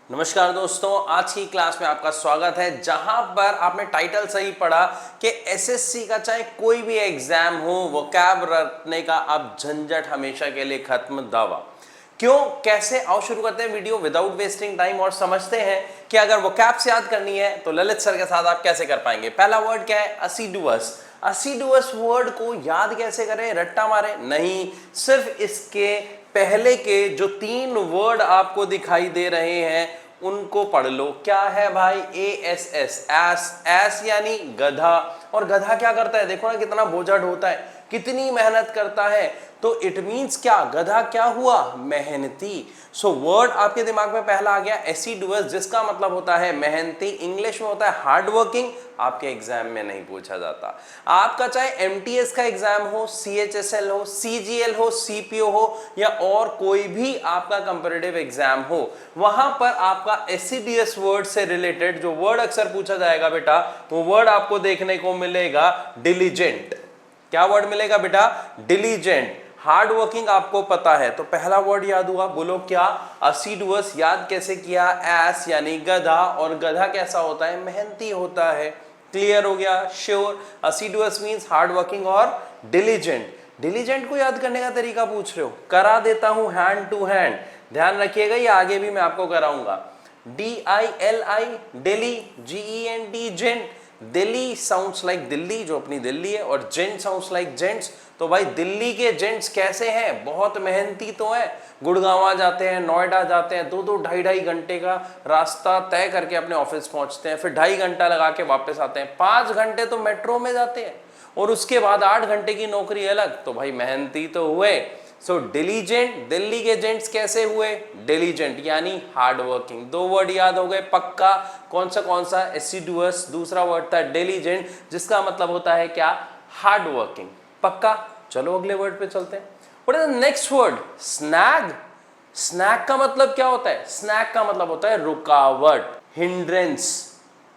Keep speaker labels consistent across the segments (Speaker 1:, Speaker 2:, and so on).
Speaker 1: नमस्कार दोस्तों, आज की क्लास में आपका स्वागत है जहां पर आपने टाइटल सही पढ़ा कि एसएससी का चाहे कोई भी एग्जाम हो, वोकैब रटने का अब झंझट हमेशा के लिए खत्म दावा। क्यों, कैसे, आओ शुरू करते हैं वीडियो विदाउट वेस्टिंग टाइम और समझते हैं कि अगर वोकैब से याद करनी है तो ललित सर के साथ आप कैसे कर पाएंगे। पहला वर्ड क्या है? असीडुअस। असीडुअस वर्ड को याद कैसे करें? रट्टा मारे नहीं, सिर्फ इसके पहले के जो 3 वर्ड आपको दिखाई दे रहे हैं उनको पढ़ लो। क्या है भाई? ASS, एस यानी गधा। और गधा क्या करता है? देखो ना कितना बोझा ढोता है, कितनी मेहनत करता है। तो इट मींस क्या? गधा क्या हुआ? मेहनती। सो वर्ड आपके दिमाग में पहला आ गया एसिडुअस, जिसका मतलब होता है मेहनती। इंग्लिश में होता है हार्ड वर्किंग। आपके एग्जाम में नहीं पूछा जाता। आपका चाहे MTS का एग्जाम हो, CHSL हो, CGL हो, CPO हो या और कोई भी आपका कंपैरेटिव एग्जाम हो, वहां पर आपका एसिडियस वर्ड से रिलेटेड जो वर्ड अक्सर पूछा जाएगा बेटा, वो वर्ड आपको देखने को मिलेगा डिलीजेंट। क्या वर्ड मिलेगा बेटा? डिलीजेंट। हार्ड वर्किंग आपको पता है, तो पहला वर्ड याद हुआ। बोलो क्या? असीडुअस। याद कैसे किया? एस यानी गधा, और गधा कैसा होता है? मेहनती होता है। क्लियर हो गया? श्योर। असीडुअस मींस हार्ड वर्किंग और डिलीजेंट। डिलीजेंट को याद करने का तरीका पूछ रहे हो? करा देता हूं हैंड टू हैंड, ध्यान रखिएगा, ये आगे भी मैं आपको कराऊंगा। DILI deli, GENT gent. Delhi sounds like Delhi, जो अपनी दिल्ली है, और जेंट साउंड्स लाइक जेंट्स। तो भाई दिल्ली के जेंट्स कैसे हैं? बहुत मेहनती तो है। गुड़गांव जाते हैं, नोएडा जाते हैं, 2-2 ढाई घंटे का रास्ता तय करके अपने ऑफिस पहुंचते हैं, फिर 2.5 घंटा लगा के वापस आते हैं। 5 घंटे तो मेट्रो में जाते हैं, और उसके बाद 8 घंटे की नौकरी अलग। तो भाई मेहनती तो हुए। सो डिलीजेंट, दिल्ली के जेंट्स कैसे हुए? डिलीजेंट यानी हार्ड वर्किंग। 2 वर्ड याद हो गए पक्का। कौन सा? एसिडुअस। दूसरा वर्ड था डिलीजेंट, जिसका मतलब होता है क्या? Hard working. पक्का। चलो अगले वर्ड पे चलते हैं। What is the next word? Snag. Snag का मतलब क्या होता है? स्नैग का मतलब होता है रुकावट, हिंड्रेंस,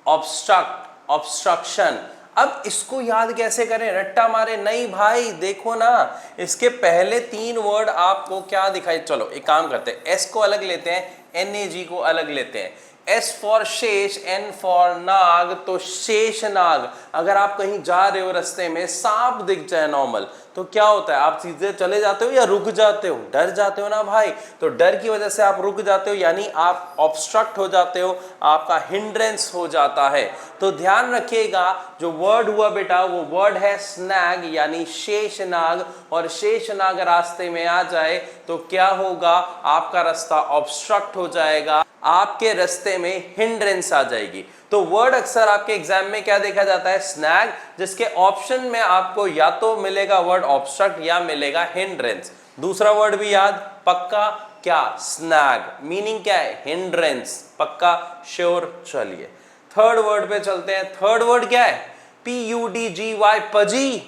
Speaker 1: ऑब्स्ट्रक्ट, ऑब्स्ट्रक्शन। अब इसको याद कैसे करें? रट्टा मारे नहीं भाई, देखो ना, इसके पहले 3 वर्ड आपको क्या दिखाई। चलो एक काम करते हैं, एस को अलग लेते हैं, NAG को अलग लेते हैं। S फॉर शेष, N फॉर नाग, तो शेष नाग। अगर आप कहीं जा रहे हो, रास्ते में सांप दिख जाए नॉर्मल, तो क्या होता है? आप सीधे चले जाते हो या रुक जाते हो? डर जाते हो ना भाई, तो डर की वजह से आप रुक जाते हो, यानी आप ऑब्स्ट्रक्ट हो जाते हो, आपका हिंड्रेंस हो जाता है। तो ध्यान रखिएगा, जो वर्ड हुआ बेटा वो वर्ड है स्नैग यानी शेषनाग। और शेषनाग रास्ते में आ जाए तो क्या होगा? आपका रास्ता ऑब्स्ट्रक्ट हो जाएगा, आपके रास्ते में हिंड्रेंस आ जाएगी। तो वर्ड अक्सर आपके एग्जाम में क्या देखा जाता है? स्नैग, जिसके ऑप्शन में आपको या तो मिलेगा वर्ड ऑब्स्ट्रक्ट या मिलेगा हिंड्रेंस। दूसरा वर्ड भी याद पक्का? क्या? स्नैग। मीनिंग क्या है? हिंड्रेंस। पक्का? श्योर। चलिए थर्ड वर्ड पे चलते हैं। थर्ड वर्ड क्या है? PUDGY, पजी।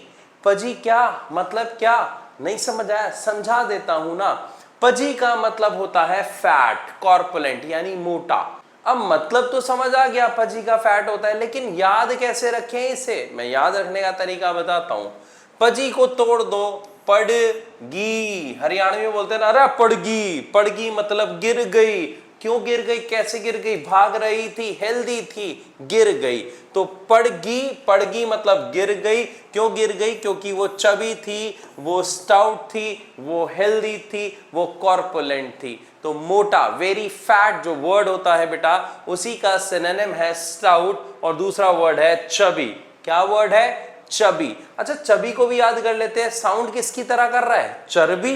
Speaker 1: पजी क्या मतलब? क्या नहीं समझ आया? समझा देता हूं ना। पजी का मतलब होता है फैट, कॉर्पुलेंट यानी मोटा। अब मतलब तो समझ आ गया, पजी का फैट होता है, लेकिन याद कैसे रखें इसे? मैं याद रखने का तरीका बताता हूं। पजी को तोड़ दो, पड़गी। हरियाणवी में बोलते हैं ना, अरे पड़गी। पड़गी मतलब गिर गई। क्यों गिर गई? कैसे गिर गई? भाग रही थी, हेल्दी थी, गिर गई। तो पड़गी, पड़गी मतलब गिर गई। क्यों गिर गई? क्योंकि वो चबी थी, वो स्टाउट थी, वो हेल्दी थी, वो कॉर्पुलेंट थी। तो मोटा, वेरी फैट जो वर्ड होता है बेटा, उसी का सिनोनिम है स्टाउट, और दूसरा वर्ड है चबी। क्या वर्ड है? चबी। अच्छा, चबी को भी याद कर लेते हैं। साउंड किसकी तरह कर रहा है? चर्बी,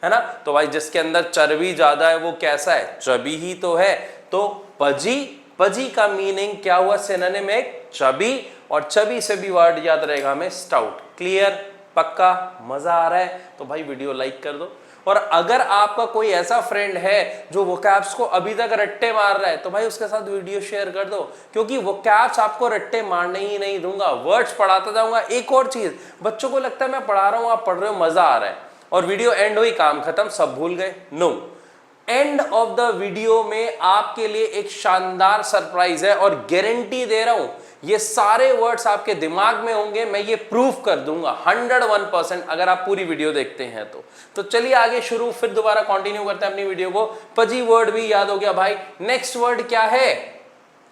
Speaker 1: है ना? तो भाई जिसके अंदर चर्बी ज्यादा है वो कैसा है? चबी ही तो है। तो पजी, पजी का मीनिंग क्या हुआ? सिनोनिम एक चबी, और चबी से भी वर्ड याद रहेगा हमें स्टाउट। क्लियर? पक्का? मजा आ रहा है? तो भाई वीडियो लाइक कर दो। और अगर आपका कोई ऐसा फ्रेंड है जो वोकैब्स को अभी तक रट्टे मार रहा है, तो भाई उसके साथ वीडियो शेयर कर दो, क्योंकि वोकैब्स आपको रट्टे मारने ही नहीं दूंगा, वर्ड्स पढ़ाता जाऊंगा। एक और चीज, बच्चों को लगता है मैं पढ़ा रहा हूं, आप पढ़ रहे हो, मजा आ रहा है, और वीडियो एंड हुई, काम खत्म, सब भूल गए। No, end of the video में आपके लिए एक शानदार सरप्राइज है, और गारंटी दे रहा हूं ये सारे वर्ड्स आपके दिमाग में होंगे, मैं ये प्रूफ कर दूंगा 101% अगर आप पूरी वीडियो देखते हैं तो चलिए आगे शुरू, फिर दोबारा कंटिन्यू करते हैं अपनी वीडियो को। पजी वर्ड भी याद हो गया भाई। नेक्स्ट वर्ड क्या है?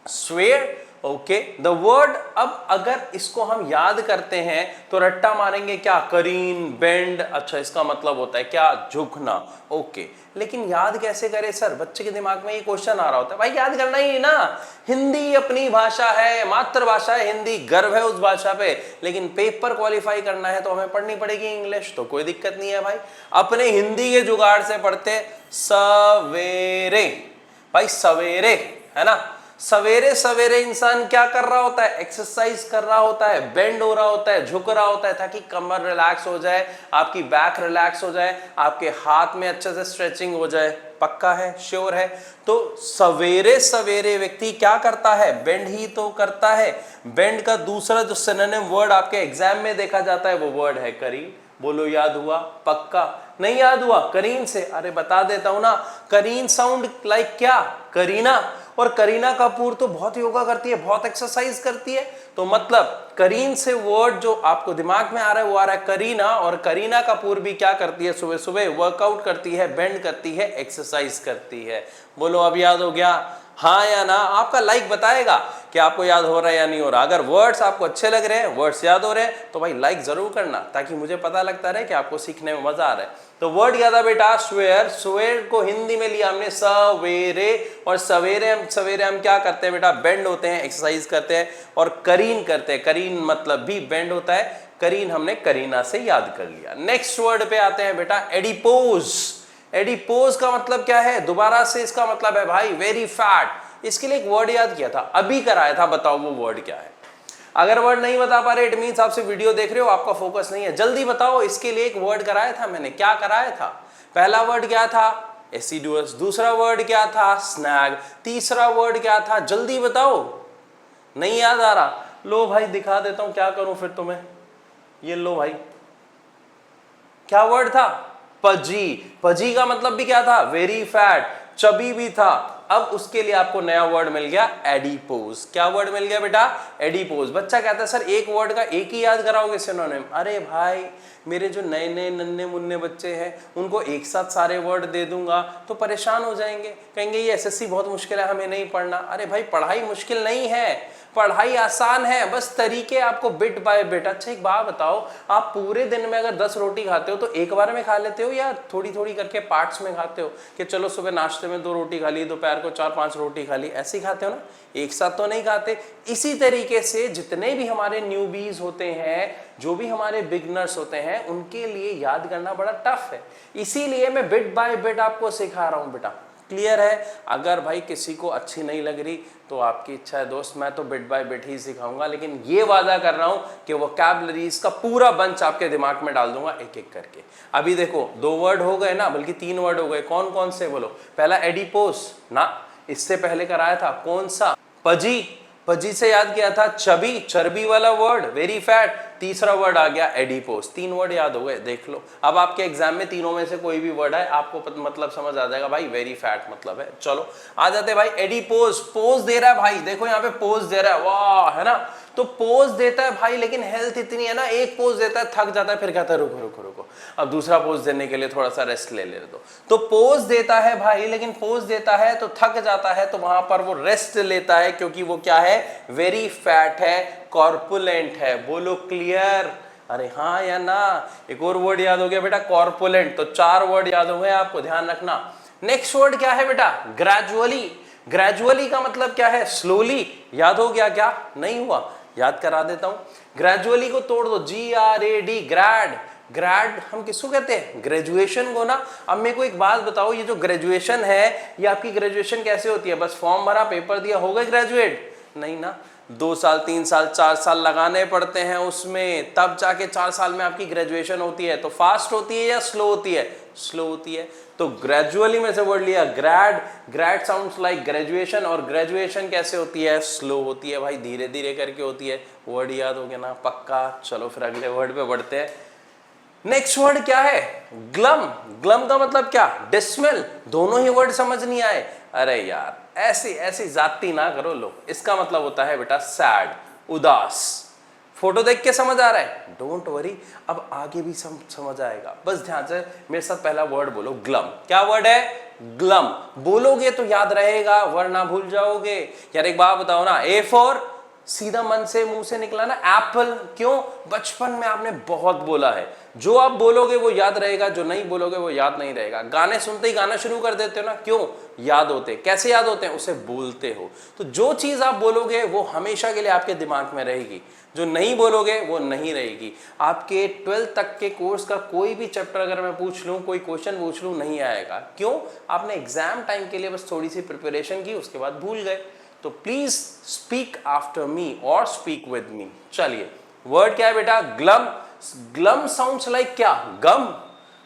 Speaker 1: स्वेयर। ओके, द वर्ड, अब अगर इसको हम याद करते हैं तो रट्टा मारेंगे क्या? करीन, बेंड। अच्छा, इसका मतलब होता है क्या? झुकना। ओके, लेकिन याद कैसे करें सर? बच्चे के दिमाग में ये क्वेश्चन आ रहा होता है। भाई याद करना ही ना, हिंदी अपनी भाषा है, मातृभाषा है हिंदी, गर्व है उस भाषा पे, लेकिन पेपर क्वालिफाई करना है तो हमें पढ़नी पड़ेगी इंग्लिश। तो कोई दिक्कत नहीं है भाई, अपने हिंदी के जुगाड़ से पढ़ते। सवेरे, भाई सवेरे, है ना? सवेरे सवेरे इंसान क्या कर रहा होता है? एक्सरसाइज कर रहा होता है, बेंड हो रहा होता है, झुक रहा होता है, ताकि कमर रिलैक्स हो जाए, आपकी बैक रिलैक्स हो जाए, आपके हाथ में अच्छे से स्ट्रेचिंग हो जाए। पक्का है? श्योर है? तो सवेरे सवेरे व्यक्ति क्या करता है? बेंड ही तो करता है। बेंड का दूसरा जो सिनोनिम वर्ड आपके एग्जाम में देखा जाता है वो वर्ड है करीन। बोलो याद हुआ? पक्का? नहीं याद हुआ? करीन से, अरे बता देता हूं ना, करीन साउंड लाइक क्या? करीना। और करीना कपूर तो बहुत योगा करती है, बहुत एक्सरसाइज करती है, तो मतलब करीन से वर्ड जो आपको दिमाग में आ रहा है वो आ रहा है करीना। और करीना कपूर भी क्या करती है? सुबह सुबह वर्कआउट करती है, बेंड करती है, एक्सरसाइज करती है। बोलो अब याद हो गया? हाँ या ना? आपका लाइक बताएगा कि आपको याद हो रहा है या नहीं हो रहा। अगर वर्ड्स आपको अच्छे लग रहे हैं, वर्ड्स याद हो रहे हैं, तो भाई लाइक जरूर करना, ताकि मुझे पता लगता रहे कि आपको सीखने में मजा आ रहा है। तो वर्ड क्या था बेटा? स्वेयर। स्वेयर को हिंदी में लिया हमने सवेरे, और सवेरे हम क्या करते हैं बेटा? बेंड होते हैं, एक्सरसाइज करते हैं, और करीन करते हैं। करीन मतलब भी बेंड होता है। करीन हमने करीना से याद कर लिया। नेक्स्ट वर्ड पे आते हैं बेटा, एडिपोज। एडिपोज का मतलब क्या है? दोबारा से इसका मतलब है भाई वेरी फैट। इसके लिए एक वर्ड याद किया था, अभी कराया था, बताओ वो वर्ड क्या है? अगर वर्ड नहीं बता पा रहे, इट मींस आप सिर्फ वीडियो देख रहे हो, आपका फोकस नहीं है। जल्दी बताओ, इसके लिए एक वर्ड कराया था मैंने, क्या कराया था? पहला वर्ड क्या था? एसिडुअस। दूसरा वर्ड क्या था? स्नैग। तीसरा वर्ड क्या था? जल्दी बताओ। नहीं याद आ रहा? लो भाई दिखा देता हूं, क्या करूं फिर तुम्हें। ये लो भाई, क्या वर्ड था? पजी। पजी का मतलब भी क्या था? Very fat. चबी भी था। अब उसके लिए आपको नया वर्ड मिल गया, एडिपोज। क्या वर्ड मिल गया बेटा? एडिपोज। बच्चा कहता है सर एक वर्ड का एक ही याद कराओगे सिनोनिम? अरे भाई, मेरे जो नए नए नन्हे मुन्ने बच्चे हैं उनको एक साथ सारे वर्ड दे दूंगा तो परेशान हो जाएंगे, कहेंगे ये एसएससी बहुत मुश्किल है, हमें नहीं पढ़ना। अरे भाई पढ़ाई मुश्किल नहीं है, पढ़ाई आसान है, बस तरीके आपको बिट बाय बिट। अच्छा एक बात बताओ, आप पूरे दिन में अगर 10 रोटी खाते हो तो एक बार में खा लेते हो या थोड़ी थोड़ी करके पार्ट्स में खाते हो? कि चलो सुबह नाश्ते में 2 रोटी खा ली, दोपहर को 4-5 रोटी खा ली, ऐसे ही खाते हो ना? एक साथ तो नहीं खाते। इसी तरीके से जितने भी हमारे न्यूबीज होते हैं, जो भी हमारे बिगनर्स होते हैं, उनके लिए याद करना बड़ा टफ है। इसीलिए मैं बिट बाय बिट आपको सिखा रहा हूं बेटा। क्लियर है? अगर भाई किसी को अच्छी नहीं लग रही तो आपकी इच्छा है दोस्त, मैं तो बिट बाय बिट ही सिखाऊंगा, लेकिन ये वादा कर रहा हूं कि वोकैबुलरीज का पूरा बंच आपके दिमाग में डाल दूंगा एक एक करके। अभी देखो 2 वर्ड हो गए ना, बल्कि 3 वर्ड हो गए। कौन कौन से बोलो? पहला एडिपोस ना, इससे पहले कराया था कौन सा? पजी। पजी से याद किया था चबी, चर्बी वाला वर्ड, वेरी फैट। तीसरा वर्ड आ गया एडिपोस। 3 वर्ड याद हो गए। देख लो अब आपके एग्जाम में तीनों में से कोई भी वर्ड है आपको मतलब समझ आ जाएगा भाई वेरी फैट मतलब है। चलो आ जाते भाई एडिपोज। पोज दे रहा है भाई, देखो यहाँ पे पोज दे रहा है, वाह, है ना? तो पोज देता है भाई, लेकिन हेल्थ इतनी है ना, एक पोज देता है थक जाता है, फिर कहता है रुको रुको रुको, अब दूसरा पोज देने के लिए थोड़ा सा रेस्ट ले दो। तो पोज देता है भाई, लेकिन पोज देता है तो थक जाता है, तो वहां पर वो रेस्ट लेता है, क्योंकि वो क्या है? वेरी फैट है, कॉर्पुलेंट है। बोलो क्लियर? अरे हाँ या ना? एक और वर्ड याद हो गया बेटा, कॉर्पुलेंट। तो 4 वर्ड याद हो गए आपको, ध्यान रखना। नेक्स्ट वर्ड क्या है बेटा? ग्रेजुअली। ग्रेजुअली का मतलब क्या है? स्लोली। याद हो गया क्या? नहीं हुआ? याद करा देता हूं। ग्रेजुअली को तोड़ दो, GRAD, ग्रैड। ग्रैड हम किसको कहते हैं? ग्रेजुएशन को ना। अब मेरे को एक बात बताओ, ये जो ग्रेजुएशन है, ये आपकी ग्रेजुएशन कैसे होती है? बस फॉर्म भरा, पेपर दिया, हो गए ग्रेजुएट? नहीं ना, 2 साल 3 साल 4 साल लगाने पड़ते हैं उसमें, तब जाके 4 साल में आपकी ग्रेजुएशन होती है। तो फास्ट होती है या स्लो होती है? स्लो होती है। तो ग्रेजुअली में से वर्ड लिया ग्रैड। ग्रैड साउंड्स लाइक ग्रेजुएशन, और ग्रेजुएशन कैसे होती है? स्लो होती है भाई, धीरे धीरे करके होती है। वर्ड याद हो गया ना? पक्का। चलो फिर अगले वर्ड पे बढ़ते हैं। नेक्स्ट वर्ड क्या है? ग्लम। ग्लम का मतलब क्या? डिसमिल। दोनों ही वर्ड समझ नहीं आए? अरे यार ऐसी ऐसी जाती ना करो लो। इसका मतलब होता है बेटा सैड। उदास। फोटो देख के समझ आ रहा है? डोंट वरी, अब आगे भी समझ आएगा। बस ध्यान से मेरे साथ पहला वर्ड बोलो, ग्लम। क्या वर्ड है? ग्लम। बोलोगे तो याद रहेगा, वरना भूल जाओगे। यार एक बात बताओ ना, ए फॉर सीधा मन से मुंह से निकला ना एप्पल। क्यों? बचपन में आपने बहुत बोला है। जो आप बोलोगे वो याद रहेगा, जो नहीं बोलोगे वो याद नहीं रहेगा। गाने सुनते ही गाना शुरू कर देते हो ना, क्यों? याद होते। कैसे याद होते हैं? उसे बोलते हो। तो जो चीज आप बोलोगे वो हमेशा के लिए आपके दिमाग में रहेगी, जो नहीं बोलोगे वो नहीं रहेगी। आपके 12th तक के कोर्स का कोई भी चैप्टर अगर मैं पूछ लूं, कोई क्वेश्चन पूछ लूं, नहीं आएगा। क्यों? आपने एग्जाम टाइम के लिए बस थोड़ी सी प्रिपरेशन की, उसके बाद भूल गए। तो प्लीज स्पीक आफ्टर मी और स्पीक विद मी। चलिए, वर्ड क्या है बेटा? ग्लम। ग्लम साउंड्स लाइक क्या? गम।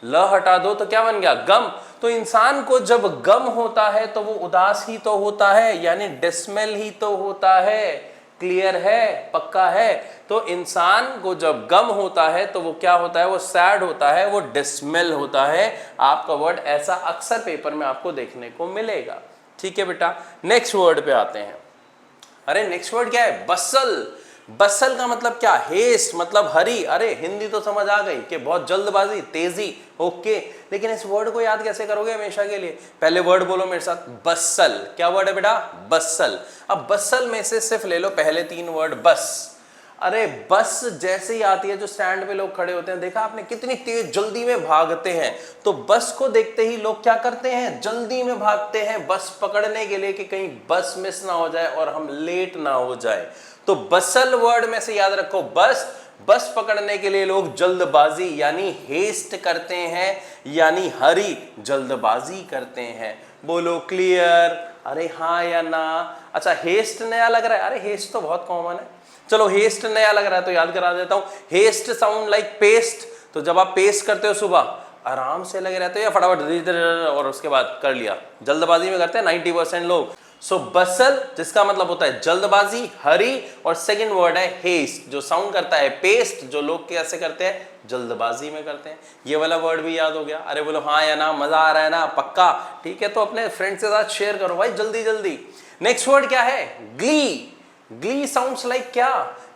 Speaker 1: ल हटा दो तो क्या बन गया? गम। तो इंसान को जब गम होता है तो वो उदास ही तो होता है, यानी डिसमेल ही तो होता है। क्लियर है? पक्का है? तो इंसान को जब गम होता है तो वो क्या होता है? वो सैड होता है, वो डिसमेल होता है। आपका वर्ड ऐसा अक्सर पेपर में आपको देखने को मिलेगा। ठीक है बेटा, नेक्स्ट वर्ड पे आते हैं। अरे नेक्स्ट वर्ड क्या है? बसल। बसल का मतलब क्या? हेस्ट, मतलब हरी। अरे हिंदी तो समझ आ गई कि बहुत जल्दबाजी, तेजी। ओके, लेकिन इस वर्ड को याद कैसे करोगे हमेशा के लिए? पहले वर्ड बोलो मेरे साथ, बसल। क्या वर्ड है बेटा? बसल। अब बसल में से सिर्फ ले लो पहले 3 वर्ड, बस। अरे बस जैसे ही आती है, जो स्टैंड पे लोग खड़े होते हैं, देखा आपने कितनी तेज जल्दी में भागते हैं। तो बस को देखते ही लोग क्या करते हैं? जल्दी में भागते हैं बस पकड़ने के लिए, कि कहीं बस मिस ना हो जाए और हम लेट ना हो जाए। तो बसल वर्ड में से याद रखो, बस। बस पकड़ने के लिए लोग जल्दबाजी यानी हेस्ट करते हैं, यानी हरी, जल्दबाजी करते हैं। बोलो क्लियर? अरे हाँ या ना? अच्छा, हेस्ट नया लग रहा है? अरे हेस्ट तो बहुत कॉमन है। चलो, हेस्ट नया लग रहा है तो याद करा देता हूं। Haste sound like paste. तो जब आप पेस्ट करते हो सुबह, आराम से लगे रहते हो या फटाफट और उसके बाद कर लिया? जल्दबाजी में करते हैं 90% लोग। सो बसल जिसका मतलब होता है जल्दबाजी, हरी, और सेकंड वर्ड है हेस्ट जो साउंड करता है पेस्ट, जो लोग कैसे करते हैं? जल्दबाजी में करते हैं। ये वाला वर्ड भी याद हो गया? अरे बोलो हाँ या ना? मजा आ रहा है ना? पक्का? ठीक है, तो अपने फ्रेंड्स के साथ शेयर करो भाई जल्दी जल्दी। नेक्स्ट वर्ड क्या है? ग्ली। ग्ली साउंड्स लाइक क्या?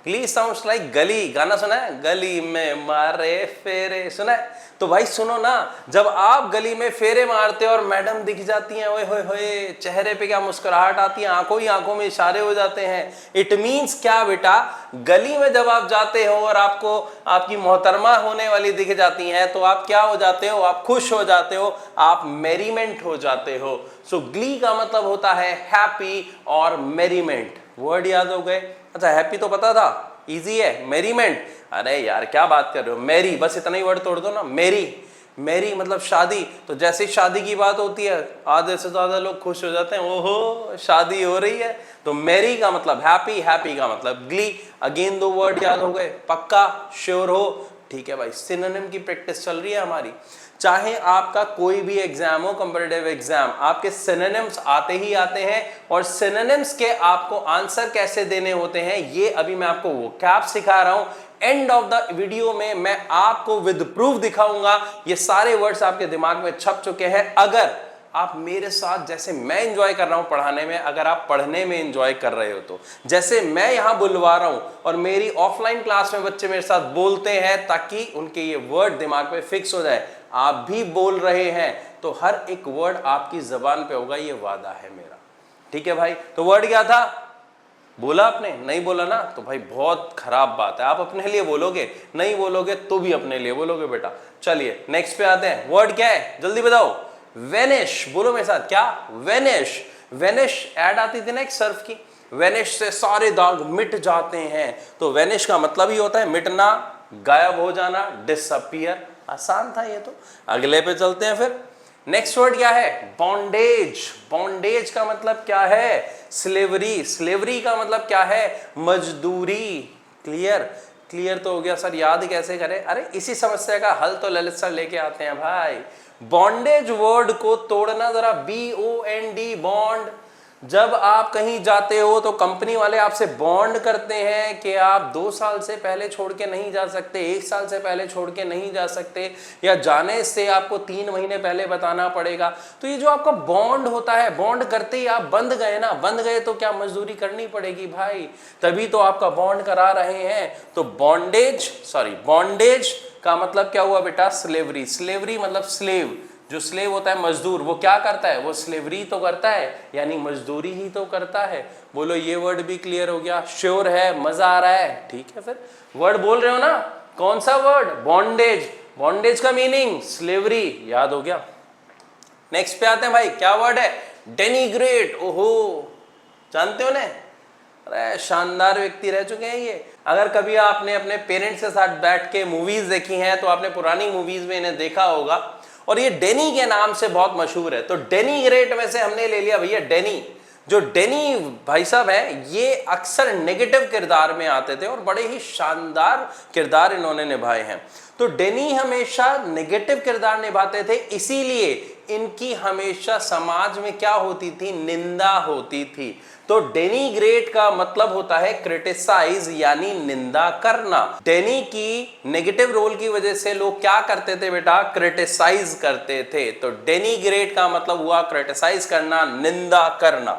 Speaker 1: ग्ली साउंड्स लाइक गली। गाना सुना है? गली में मारे फेरे, सुना है? तो भाई सुनो ना, जब आप गली में फेरे मारते हो और मैडम दिख जाती हैं, ओए होए होए, चेहरे पे क्या मुस्कुराहट आती है, आंखों ही आंखों में इशारे हो जाते हैं। इट मींस क्या बेटा? गली में जब आप जाते हो और आपको आपकी मोहतरमा होने वाली दिख जाती हैं, तो आप क्या हो जाते हो? आप खुश हो जाते हो, आप मेरीमेंट हो जाते हो। सो ग्ली का मतलब होता है हैप्पी और मेरीमेंट। वर्ड याद हो गए? अच्छा, हैप्पी तो पता था, इजी है। मेरीमेंट, अरे यार क्या बात कर रहे हो? मैरी, बस इतना ही वर्ड तोड़ दो ना। मैरी, मैरी मतलब शादी। तो जैसे ही शादी की बात होती है, आधे से ज्यादा लोग खुश हो जाते हैं, ओहो शादी हो रही है। तो मैरी का मतलब हैप्पी, हैप्पी का मतलब ग्ली। अगेन 2 वर्ड याद हो गए? पक्का? श्योर हो? ठीक है भाई, सिनोनिम की प्रैक्टिस चल रही है हमारी। चाहे आपका कोई भी एग्जाम हो, कंपैरेटिव एग्जाम, आपके सिनोनिम्स आते ही आते हैं, और सिनोनिम्स के आपको आंसर कैसे देने होते हैं ये अभी मैं आपको वोकैब सिखा रहा हूं। एंड ऑफ द वीडियो में मैं आपको विद प्रूफ दिखाऊंगा। ये सारे वर्ड्स आपके दिमाग में छप चुके हैं। अगर आप मेरे साथ, जैसे मैं एंजॉय कर रहा हूं पढ़ाने में, अगर आप पढ़ने में एंजॉय कर रहे हो, तो जैसे मैं यहां बुलवा रहा हूं और मेरी ऑफलाइन क्लास में बच्चे मेरे साथ बोलते हैं ताकि उनके ये वर्ड दिमाग में फिक्स हो जाए, आप भी बोल रहे हैं तो हर एक वर्ड आपकी जबान पे होगा, ये वादा है मेरा। ठीक है भाई? तो वर्ड क्या था? बोला आपने? नहीं बोला ना? तो भाई बहुत खराब बात है। आप अपने लिए बोलोगे, नहीं बोलोगे तो भी अपने लिए बोलोगे बेटा। चलिए नेक्स्ट पे आते हैं। वर्ड क्या है? जल्दी बताओ। वेनिश। बोलो मेरे साथ। क्या? वेनिश। वेनिश ऐड आती थी ना एक सर्फ की, वेनिश से सारे दाग मिट जाते हैं। तो वेनिश का मतलब ही होता है मिटना, गायब हो जाना, डिसअपियर। आसान था ये तो। अगले पे चलते हैं फिर। नेक्स्ट वर्ड क्या है? बॉन्डेज। बॉन्डेज का मतलब क्या है? स्लेवरी। स्लेवरी का मतलब क्या है? मजदूरी। क्लियर? क्लियर तो हो गया सर, याद कैसे करें? अरे इसी समस्या का हल तो ललित सर लेके आते हैं भाई। बॉन्डेज वर्ड को तोड़ना जरा, BOND, बॉन्ड। जब आप कहीं जाते हो तो कंपनी वाले आपसे बॉन्ड करते हैं कि आप 2 साल से पहले छोड़ के नहीं जा सकते, 1 साल से पहले छोड़ के नहीं जा सकते, या जाने से आपको 3 महीने पहले बताना पड़ेगा। तो ये जो आपका बॉन्ड होता है, बॉन्ड करते ही आप बंध गए ना, बंध गए तो क्या मजदूरी करनी पड़ेगी भाई, तभी तो आपका बॉन्ड करा रहे हैं। तो बॉन्डेज का मतलब क्या हुआ बेटा, स्लेवरी। स्लेवरी मतलब स्लेव, जो स्लेव होता है मजदूर, वो क्या करता है, वो स्लेवरी तो करता है, यानी मजदूरी ही तो करता है। बोलो ये वर्ड भी क्लियर हो गया, श्योर है, मजा आ रहा है, ठीक है। फिर वर्ड बोल रहे हो ना, कौन सा वर्ड, बॉन्डेज। बॉन्डेज का मीनिंग स्लेवरी, याद हो गया। नेक्स्ट पे आते हैं भाई, क्या वर्ड है, डेनिग्रेट। ओहो, जानते हो ना, अरे शानदार व्यक्ति रह चुके हैं ये। अगर कभी आपने अपने पेरेंट्स के साथ बैठ के मूवीज देखी हैं तो आपने पुरानी मूवीज में इन्हें देखा होगा, और ये डेनी के नाम से बहुत मशहूर है। तो डेनिग्रेट में से हमने ले लिया भैया डेनी। जो डेनी भाई साहब है, ये अक्सर नेगेटिव किरदार में आते थे और बड़े ही शानदार किरदार इन्होंने निभाए हैं। तो डेनी हमेशा नेगेटिव किरदार निभाते थे, इसीलिए इनकी हमेशा समाज में क्या होती थी, निंदा होती थी। तो डेनिग्रेट का मतलब होता है क्रिटिसाइज, यानी निंदा करना। डेनी की नेगेटिव रोल की वजह से लोग क्या करते थे बेटा, क्रिटिसाइज करते थे। तो डेनिग्रेट का मतलब हुआ क्रिटिसाइज करना, निंदा करना।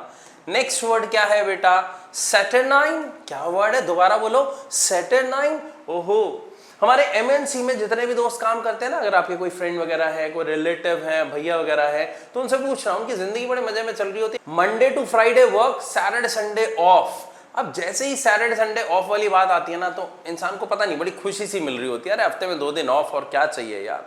Speaker 1: नेक्स्ट वर्ड क्या है बेटा, सैटरनाइन। क्या वर्ड है, दोबारा बोलो, सैटरनाइन। ओहो, हमारे एमएनसी में जितने भी दोस्त काम करते हैं ना, अगर आपके कोई फ्रेंड वगैरह है, कोई रिलेटिव है, भैया वगैरह है, तो उनसे पूछ रहा हूं, उनकी जिंदगी बड़े मजे में चल रही होती है। Monday to Friday work, Saturday Sunday off. अब जैसे ही सैटरडे संडे ऑफ वाली बात आती है ना, तो इंसान को पता नहीं, बड़ी खुशी सी मिल रही होती है, अरे हफ्ते में 2 दिन ऑफ, और क्या चाहिए यार।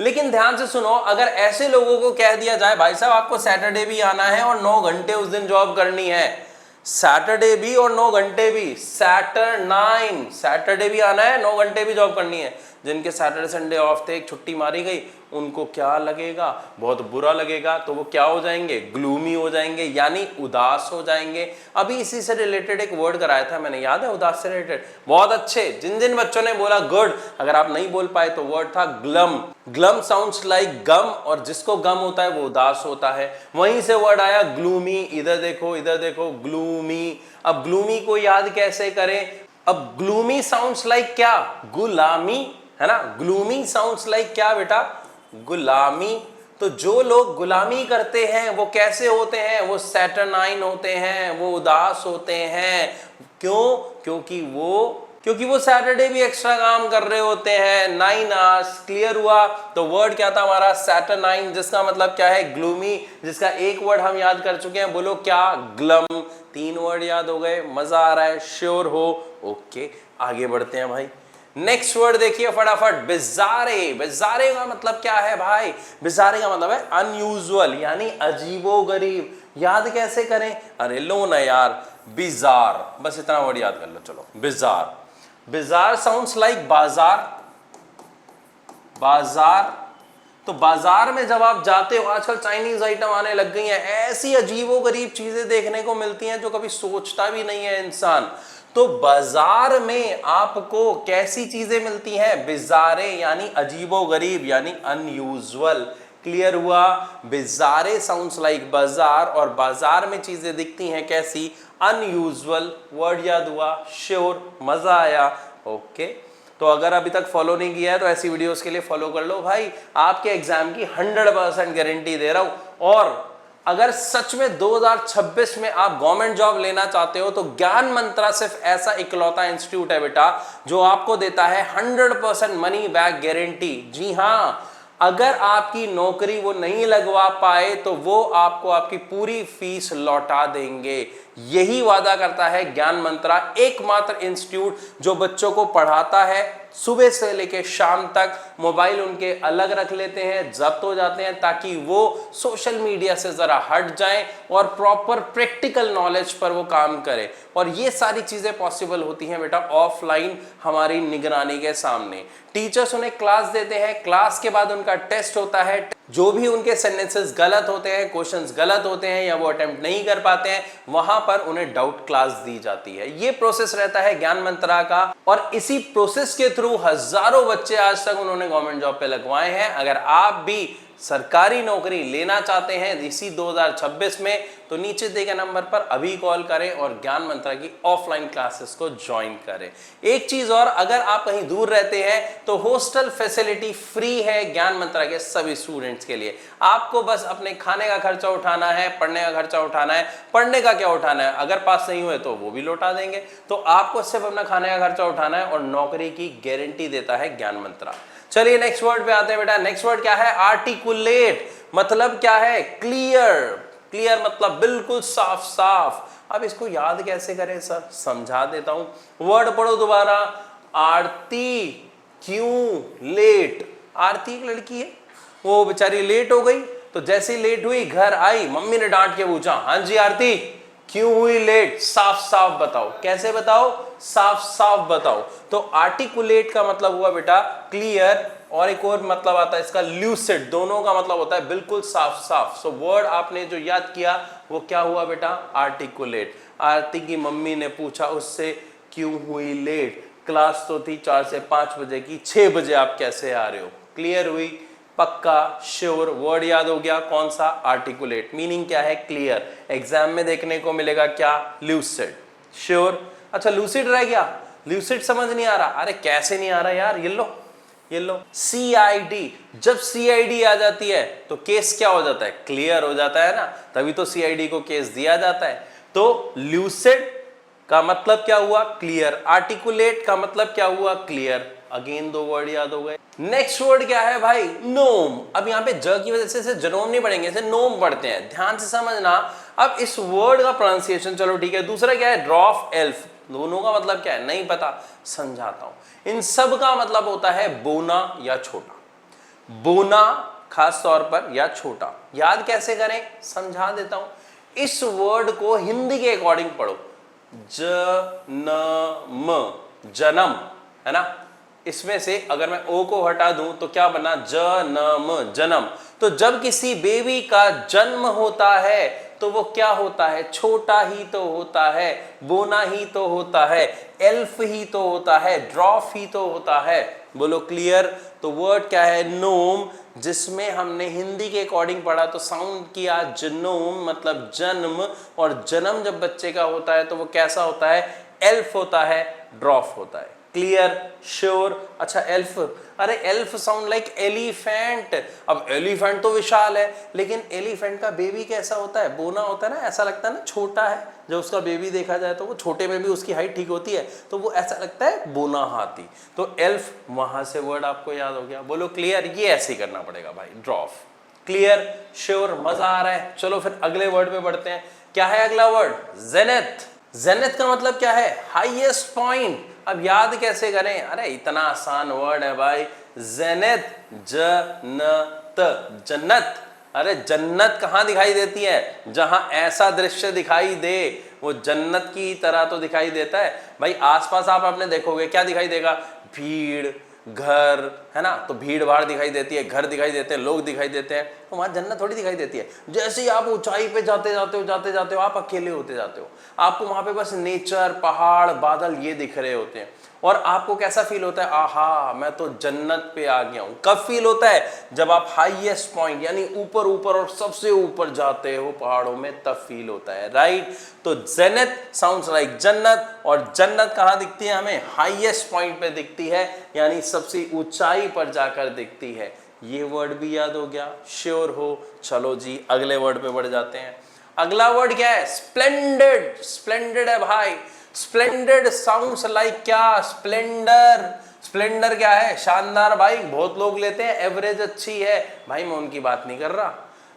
Speaker 1: लेकिन ध्यान से सुनो, अगर ऐसे लोगों को कह दिया जाए भाई साहब आपको सैटरडे भी आना है और 9 घंटे उस दिन जॉब करनी है, सैटरडे भी और 9 घंटे भी, सैटरनाइन, सैटरडे भी आना है, 9 घंटे भी जॉब करनी है। जिनके सैटरडे संडे ऑफ थे, एक छुट्टी मारी गई, उनको क्या लगेगा, बहुत बुरा लगेगा। तो वो क्या हो जाएंगे, ग्लूमी हो जाएंगे, यानी उदास हो जाएंगे। अभी इसी से रिलेटेड एक वर्ड कराया था मैंने, याद है, उदास से रिलेटेड, बहुत अच्छे। जिन जिन बच्चों ने बोला गुड, अगर आप नहीं बोल पाए तो वर्ड था ग्लम। ग्लम साउंड्स लाइक गम, और जिसको गम होता है वो उदास होता है, वहीं से वर्ड आया ग्लूमी। इधर देखो ग्लूमी। अब ग्लूमी को याद कैसे करें, अब ग्लूमी साउंड्स लाइक क्या, गुलामी, है ना। ग्लूमी साउंड्स लाइक क्या बेटा, गुलामी। तो जो लोग गुलामी करते हैं वो कैसे होते हैं, वो सैटरनाइन होते हैं, वो उदास होते हैं। क्यों, क्योंकि वो सैटरडे भी एक्स्ट्रा काम कर रहे होते हैं, 9 आवर्स। क्लियर हुआ। तो वर्ड क्या था हमारा, सैटरनाइन, जिसका मतलब क्या है, ग्लूमी, जिसका एक वर्ड हम याद कर चुके हैं, बोलो क्या, ग्लम। 3 वर्ड याद हो गए, मजा आ रहा है, श्योर हो, ओके। आगे बढ़ते हैं भाई, नेक्स्ट वर्ड देखिए फटाफट, बिजारे। बिजारे का मतलब क्या है भाई, बिजारे का मतलब है अनयूजुअल, यानी अजीबोगरीब। याद कैसे करें, अरे लो ना यार, बिजार, बस इतना वर्ड याद कर लो, चलो। बिजार, बिजार साउंड्स लाइक बाजार। बाजार, तो बाजार में जब आप जाते हो, आजकल चाइनीज आइटम आने लग गई हैं, ऐसी अजीबोगरीब चीजें देखने को मिलती हैं जो कभी सोचता भी नहीं है इंसान। तो बाजार में आपको कैसी चीजें मिलती हैं, बिजारे, यानी अजीबोगरीब, यानी अनयूजुअल। क्लियर हुआ। बिजारे साउंड्स लाइक बाजार, और बाजार में चीजें दिखती हैं कैसी, अनयूजुअल। वर्ड याद हुआ, श्योर, मजा आया, ओके। तो अगर अभी तक फॉलो नहीं किया है तो ऐसी वीडियोस के लिए फॉलो कर लो भाई, आपके एग्जाम की 100% गारंटी दे रहा हूं। और अगर सच में 2026 में आप गवर्नमेंट जॉब लेना चाहते हो तो ज्ञान मंत्रा सिर्फ ऐसा इकलौता इंस्टीट्यूट है बेटा जो आपको देता है 100% मनी बैक गारंटी। जी हां, अगर आपकी नौकरी वो नहीं लगवा पाए तो वो आपको आपकी पूरी फीस लौटा देंगे। यही वादा करता है ज्ञान मंत्रा, एकमात्र इंस्टीट्यूट जो बच्चों को पढ़ाता है सुबह से लेकर शाम तक। मोबाइल उनके अलग रख लेते हैं, जब्त हो जाते हैं, ताकि वो सोशल मीडिया से जरा हट जाएं और प्रॉपर प्रैक्टिकल नॉलेज पर वो काम करें। और ये सारी चीजें पॉसिबल होती हैं बेटा ऑफलाइन हमारी निगरानी के सामने। टीचर्स उन्हें क्लास देते हैं, क्लास के बाद उनका टेस्ट होता है। जो भी उनके सेंटेंसेस गलत होते हैं, क्वेश्चंस गलत होते हैं या वो अटेम्प्ट नहीं कर पाते हैं, वहां पर उन्हें डाउट क्लास दी जाती है। ये प्रोसेस रहता है ज्ञान मंत्रा का, और इसी प्रोसेस के थ्रू हजारों बच्चे आज तक उन्होंने गवर्नमेंट जॉब पे लगवाए हैं। अगर आप भी सरकारी नौकरी लेना चाहते हैं इसी 2026 में, तो नीचे दिए गए नंबर पर अभी कॉल करें और ज्ञान मंत्रा की ऑफलाइन क्लासेस को ज्वाइन करें। एक चीज और, अगर आप कहीं दूर रहते हैं तो हॉस्टल फैसिलिटी फ्री है ज्ञान मंत्रा के सभी स्टूडेंट्स के लिए। आपको बस अपने खाने का खर्चा उठाना है, पढ़ने का खर्चा उठाना है। पढ़ने का क्या उठाना है, अगर पास नहीं हुए तो वो भी लौटा देंगे, तो आपको सिर्फ अपना खाने का खर्चा उठाना है और नौकरी की गारंटी देता है ज्ञान मंत्रा। चलिए नेक्स्ट वर्ड पे आते हैं बेटा। नेक्स्ट वर्ड क्या है, आर्टिकुलेट। मतलब क्या है, क्लियर। क्लियर मतलब बिल्कुल साफ साफ। अब इसको याद कैसे करें सर, समझा देता हूं। वर्ड पढ़ो दोबारा, आरती क्यों लेट। आरती एक लड़की है, वो बेचारी लेट हो गई, तो जैसे ही लेट हुई घर आई, मम्मी ने डांट के पूछा, हाँ जी आरती क्यों हुई लेट, साफ साफ बताओ। कैसे बताओ, साफ साफ बताओ। तो आर्टिकुलेट का मतलब हुआ बेटा क्लियर, और एक और मतलब आता है इसका ल्यूसिड। दोनों का मतलब होता है बिल्कुल साफ साफ। सो वर्ड आपने जो याद किया वो क्या हुआ बेटा, आर्टिकुलेट। आरती की मम्मी ने पूछा उससे क्यों हुई लेट, क्लास तो थी 4 से 5 बजे की, 6 बजे आप कैसे आ रहे हो। क्लियर हुई, पक्का, श्योर। वर्ड याद हो गया, कौन सा, आर्टिकुलेट। मीनिंग क्या है, क्लियर। एग्जाम में देखने को मिलेगा क्या, ल्यूसिड। श्योर। अच्छा लूसिड रह गया, ल्यूसिड समझ नहीं आ रहा। अरे कैसे नहीं आ रहा यार, ये लो CID। जब CID आ जाती है तो केस क्या हो जाता है, क्लियर हो जाता है ना, तभी तो CID को केस दिया जाता है। तो ल्यूसिड का मतलब क्या हुआ, क्लियर। आर्टिकुलेट का मतलब क्या हुआ, क्लियर। अगेन 2 वर्ड याद हो गए। नेक्स्ट वर्ड क्या है भाई, नोम। अब यहाँ पे ज की वजह से जनोम नहीं पढ़ेंगे, इसे नोम पढ़ते हैं, ध्यान से समझना। अब इस वर्ड का प्रोनाउंसिएशन चलो ठीक है। दूसरा क्या है, ड्रॉफ एल्फ। दोनों का मतलब क्या है नहीं पता, समझाता हूं। इन सब का मतलब होता है बोना या छोटा। बोना खास तौर पर या छोटा। याद कैसे करें, समझा देता हूं। इस वर्ड को हिंदी के अकॉर्डिंग पढ़ो, जनम, जन्म है ना। इसमें से अगर मैं ओ को हटा दूं तो क्या बना, जनम, जन्म। तो जब किसी बेबी का जन्म होता है तो वो क्या होता है, छोटा ही तो होता है, बोना ही तो होता है, एल्फ ही तो होता है, ड्रॉफ ही तो होता है। बोलो क्लियर। तो वर्ड क्या है, नोम, जिसमें हमने हिंदी के अकॉर्डिंग पढ़ा तो साउंड किया जनोम, मतलब जन्म। और जन्म जब बच्चे का होता है तो वो कैसा होता है, एल्फ होता है, ड्रॉफ होता है। Clear, sure. अच्छा एल्फ, अरे एल्फ साउंड लाइक एलिफेंट। अब एलिफेंट तो विशाल है, लेकिन एलिफेंट का बेबी कैसा होता है, बोना होता है ना, ऐसा लगता है ना छोटा है। जब उसका बेबी देखा जाए तो वो छोटे में भी उसकी हाइट ठीक होती है, तो वो ऐसा लगता है बोना हाथी। तो एल्फ, वहां से वर्ड आपको याद हो गया। बोलो क्लियर। ये ऐसे ही करना पड़ेगा भाई, ड्रॉफ। क्लियर, श्योर, मजा आ रहा है। चलो फिर अगले वर्ड पे बढ़ते हैं। क्या है अगला वर्ड, जेनेथ। जेनेथ का मतलब क्या है, हाईएस्ट पॉइंट। अब याद कैसे करें, अरे इतना आसान वर्ड है भाई, जेनेथ, जन्नत, जन्नत। अरे जन्नत कहाँ दिखाई देती है, जहां ऐसा दृश्य दिखाई दे, वो जन्नत की तरह तो दिखाई देता है भाई। आसपास आप आपने देखोगे क्या दिखाई देगा, भीड़, घर है ना, तो भीड़ भाड़ दिखाई देती है, घर दिखाई देते हैं, लोग दिखाई देते हैं, तो वहां जन्नत थोड़ी दिखाई देती है। जैसे ही आप ऊंचाई पे जाते जाते हो आप अकेले होते जाते हो, आपको वहां पे बस नेचर, पहाड़, बादल ये दिख रहे होते हैं, और आपको कैसा फील होता है, आहा मैं तो जन्नत पे आ गया हूं। कब फील होता है, जब आप हाईएस्ट पॉइंट यानी ऊपर ऊपर और सबसे ऊपर जाते हो पहाड़ों में, तब फील होता है, राइट। तो जेनेथ साउंड्स लाइक जन्नत, और जन्नत कहां दिखती है हमें, हाईएस्ट पॉइंट पे दिखती है, यानी सबसे ऊंचाई पर जाकर दिखती है। ये वर्ड भी याद हो गया, श्योर हो। चलो जी अगले वर्ड पे बढ़ जाते हैं। अगला वर्ड क्या है, स्प्लेंडेड। स्प्लेंडेड है भाई, स्प्लेंडेड साउंड्स लाइक क्या, स्प्लेंडर। स्प्लेंडर क्या है, शानदार बाइक। बहुत लोग लेते हैं, एवरेज अच्छी है भाई, मैं उनकी बात नहीं कर रहा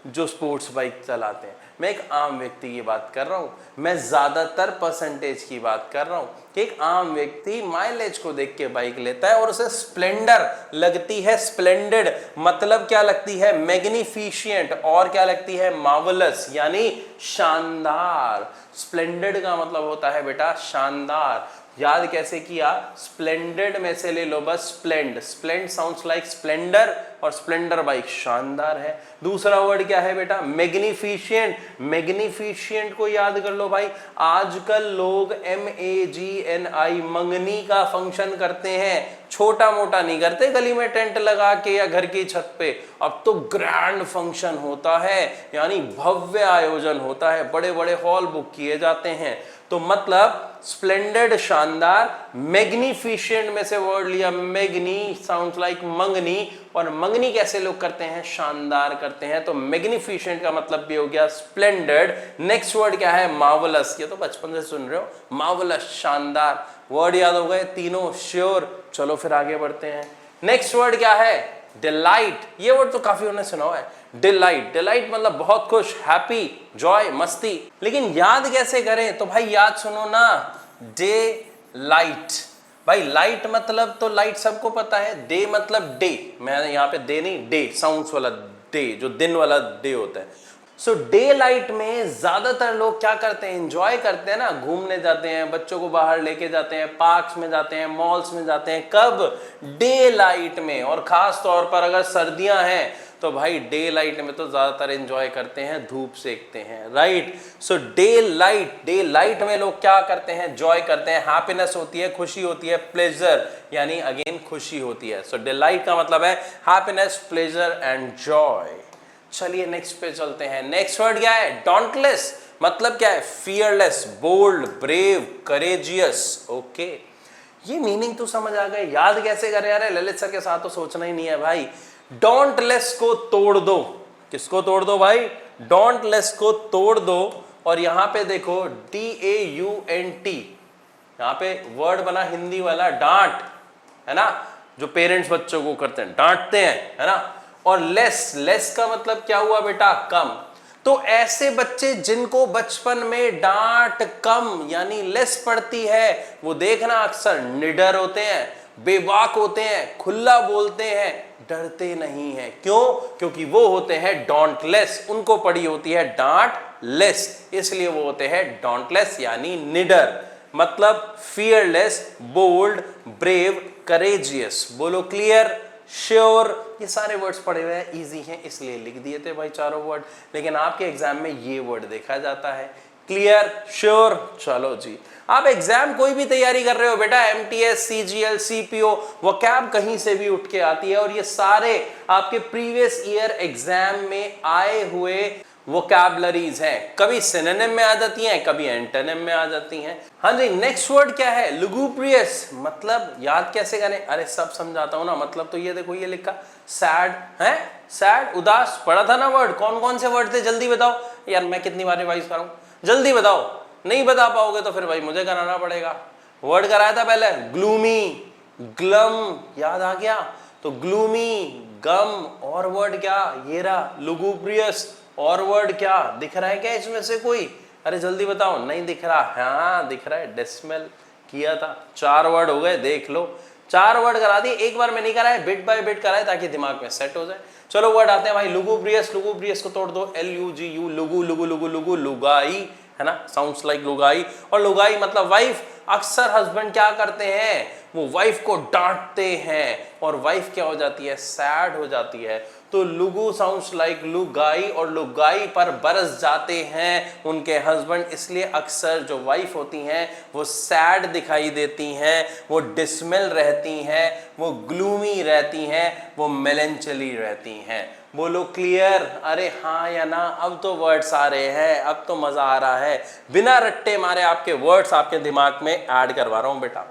Speaker 1: जो स्पोर्ट्स बाइक चलाते हैं, मैं एक आम व्यक्ति की बात कर रहा हूं। मैं ज्यादातर परसेंटेज की बात कर रहा हूं कि एक आम व्यक्ति माइलेज को देख के बाइक लेता है और उसे स्प्लेंडर लगती है। स्प्लेंडेड मतलब क्या लगती है, मैग्निफिशिएंट, और क्या लगती है, मार्वलस, यानी शानदार। स्प्लेंडेड का मतलब होता है बेटा शानदार। याद कैसे किया, स्प्लेंडेड में से ले लो बस स्प्लेंड। स्प्लेंड साउंड्स लाइक स्प्लेंडर, और स्प्लेंडर बाइक शानदार है। दूसरा वर्ड क्या है बेटा? मैग्निफिशिएंट। मैग्निफिशिएंट को याद कर लो भाई। आजकल लोग MAGNI मंगनी का फंक्शन करते हैं, छोटा मोटा नहीं करते गली में टेंट लगा के या घर की छत पे। अब तो ग्रैंड फंक्शन होता है, यानी भव्य आयोजन होता है, बड़े बड़े हॉल बुक किए जाते हैं। तो मतलब स्प्लेंडेड शानदार, मैग्निफिशिएंट में से वर्ड लिया मैग्नी, साउंड्स लाइक मंगनी, और मंगनी कैसे लोग करते हैं? शानदार करते हैं। तो मैग्निफिशिएंट का मतलब भी हो गया स्प्लेंडेड। नेक्स्ट वर्ड क्या है? मार्वलस। ये तो बचपन से सुन रहे हो, मार्वलस शानदार। वर्ड याद हो गए तीनों, श्योर। चलो फिर आगे बढ़ते हैं। नेक्स्ट वर्ड क्या है? डिलाइट। ये वर्ड तो काफी उन्होंने सुना हुआ है, डिलाइट। डिलाइट मतलब बहुत खुश, हैप्पी, जॉय, मस्ती। लेकिन याद कैसे करें? तो भाई याद सुनो ना, डे लाइट। भाई लाइट मतलब तो लाइट सबको पता है, डे मतलब डे। मैं यहाँ पे डे नहीं, डे साउंड्स वाला डे, जो दिन वाला डे होता है। सो डे लाइट में ज्यादातर लोग क्या करते हैं? एंजॉय करते हैं ना, घूमने जाते हैं, बच्चों को बाहर लेके जाते हैं, पार्क्स में जाते हैं, मॉल्स में जाते हैं। कब? डे लाइट में। और खास तौर पर अगर सर्दियां हैं तो भाई डे लाइट में तो ज्यादातर एंजॉय करते हैं, धूप सेकते हैं, राइट। सो डे लाइट, डे लाइट में लोग क्या करते हैं? जॉय करते हैं, हैप्पीनेस होती है, खुशी होती है, प्लेजर यानी अगेन खुशी होती है। सो डिलाइट का मतलब है हैप्पीनेस, प्लेजर एंड जॉय। चलिए नेक्स्ट पे चलते हैं। नेक्स्ट वर्ड क्या है? डॉन्टलेस। मतलब क्या है? Fearless, bold, brave, courageous. Okay, ये मीनिंग तो समझ आ गए। याद कैसे करें? यार ललित सर के साथ तो सोचना ही नहीं है भाई। डोंटलेस को तोड़ दो। किसको तोड़ दो भाई? डोंटलेस को तोड़ दो। और यहां पे देखो DAUNT, यहां पे वर्ड बना हिंदी वाला डांट, है ना, जो पेरेंट्स बच्चों को करते हैं, डांटते हैं, है ना। और लेस, लेस का मतलब क्या हुआ बेटा? कम। तो ऐसे बच्चे जिनको बचपन में डांट कम यानी लेस पड़ती है, वो देखना अक्सर निडर होते हैं, बेबाक होते हैं, खुला बोलते हैं, डरते नहीं हैं। क्यों? क्योंकि वो होते हैं डॉन्टलेस, उनको पड़ी होती है डांट लेस, इसलिए वो होते हैं डॉन्टलेस यानी निडर। मतलब फियरलेस, बोल्ड, ब्रेव, करेजियस। बोलो क्लियर, श्योर। ये सारे वर्ड्स पढ़े हुए हैं, इजी हैं, इसलिए लिख दिए थे भाई चारों वर्ड। लेकिन आपके एग्जाम में ये वर्ड देखा जाता है। Clear, sure. चलो जी, आप एग्जाम कोई भी तैयारी कर रहे हो बेटा, MTS, CGL, CPO, वोकैब कहीं से भी उठ के आती है, और ये सारे आपके प्रीवियस ईयर एग्जाम में आए हुए वोकैबलरीज हैं। कभी सिनोनिम में आ जाती हैं, कभी एंटोनिम में आ जाती हैं। हाँ जी, नेक्स्ट वर्ड क्या है? लुगुब्रियस। मतलब याद कैसे करें? अरे सब समझाता हूं ना। मतलब तो ये देखो, ये लिखा सैड है, सैड, उदास। पढ़ा था ना वर्ड, कौन कौन से वर्ड थे? जल्दी बताओ यार, मैं कितनी बार रिवाइज करूं, जल्दी बताओ। नहीं बता पाओगे तो फिर भाई मुझे कराना पड़ेगा। वर्ड कराया था पहले, ग्लूमी, ग्लम, याद आ गया? तो ग्लूमी, गम, और वर्ड क्या? ये रहा लुगुब्रियस। और वर्ड क्या दिख रहा है क्या इसमें से कोई? अरे जल्दी बताओ। नहीं दिख रहा? हाँ दिख रहा है, डेसिमल किया था। 4 वर्ड हो गए, देख लो। 4 वर्ड करा दिए, एक बार में नहीं कराए, बिट बाय बिट कराए ताकि दिमाग में सेट हो जाए। चलो वर्ड आते हैं भाई। लुगुब्रियस, लुगुब्रियस को तोड़ दो, LUGU, लुगु, लुगु, लुगु, लुगु, लुगाई, है ना, साउंड्स लाइक लुगाई। और लुगाई मतलब वाइफ। अक्सर हस्बैंड क्या करते हैं? वो वाइफ को डांटते हैं, और वाइफ क्या हो जाती है? सैड हो जाती है। तो लुगु साउंड्स लाइक लुगाई, और लुगाई पर बरस जाते हैं उनके हस्बैंड, इसलिए अक्सर जो वाइफ होती हैं वो सैड दिखाई देती हैं, वो डिसमिल रहती हैं, वो ग्लूमी रहती हैं, वो मेलेंचली रहती हैं। बोलो क्लियर? अरे हाँ या ना? अब तो वर्ड्स आ रहे हैं, अब तो मजा आ रहा है। बिना रट्टे मारे आपके वर्ड्स आपके दिमाग में ऐड करवा रहा हूं बेटा।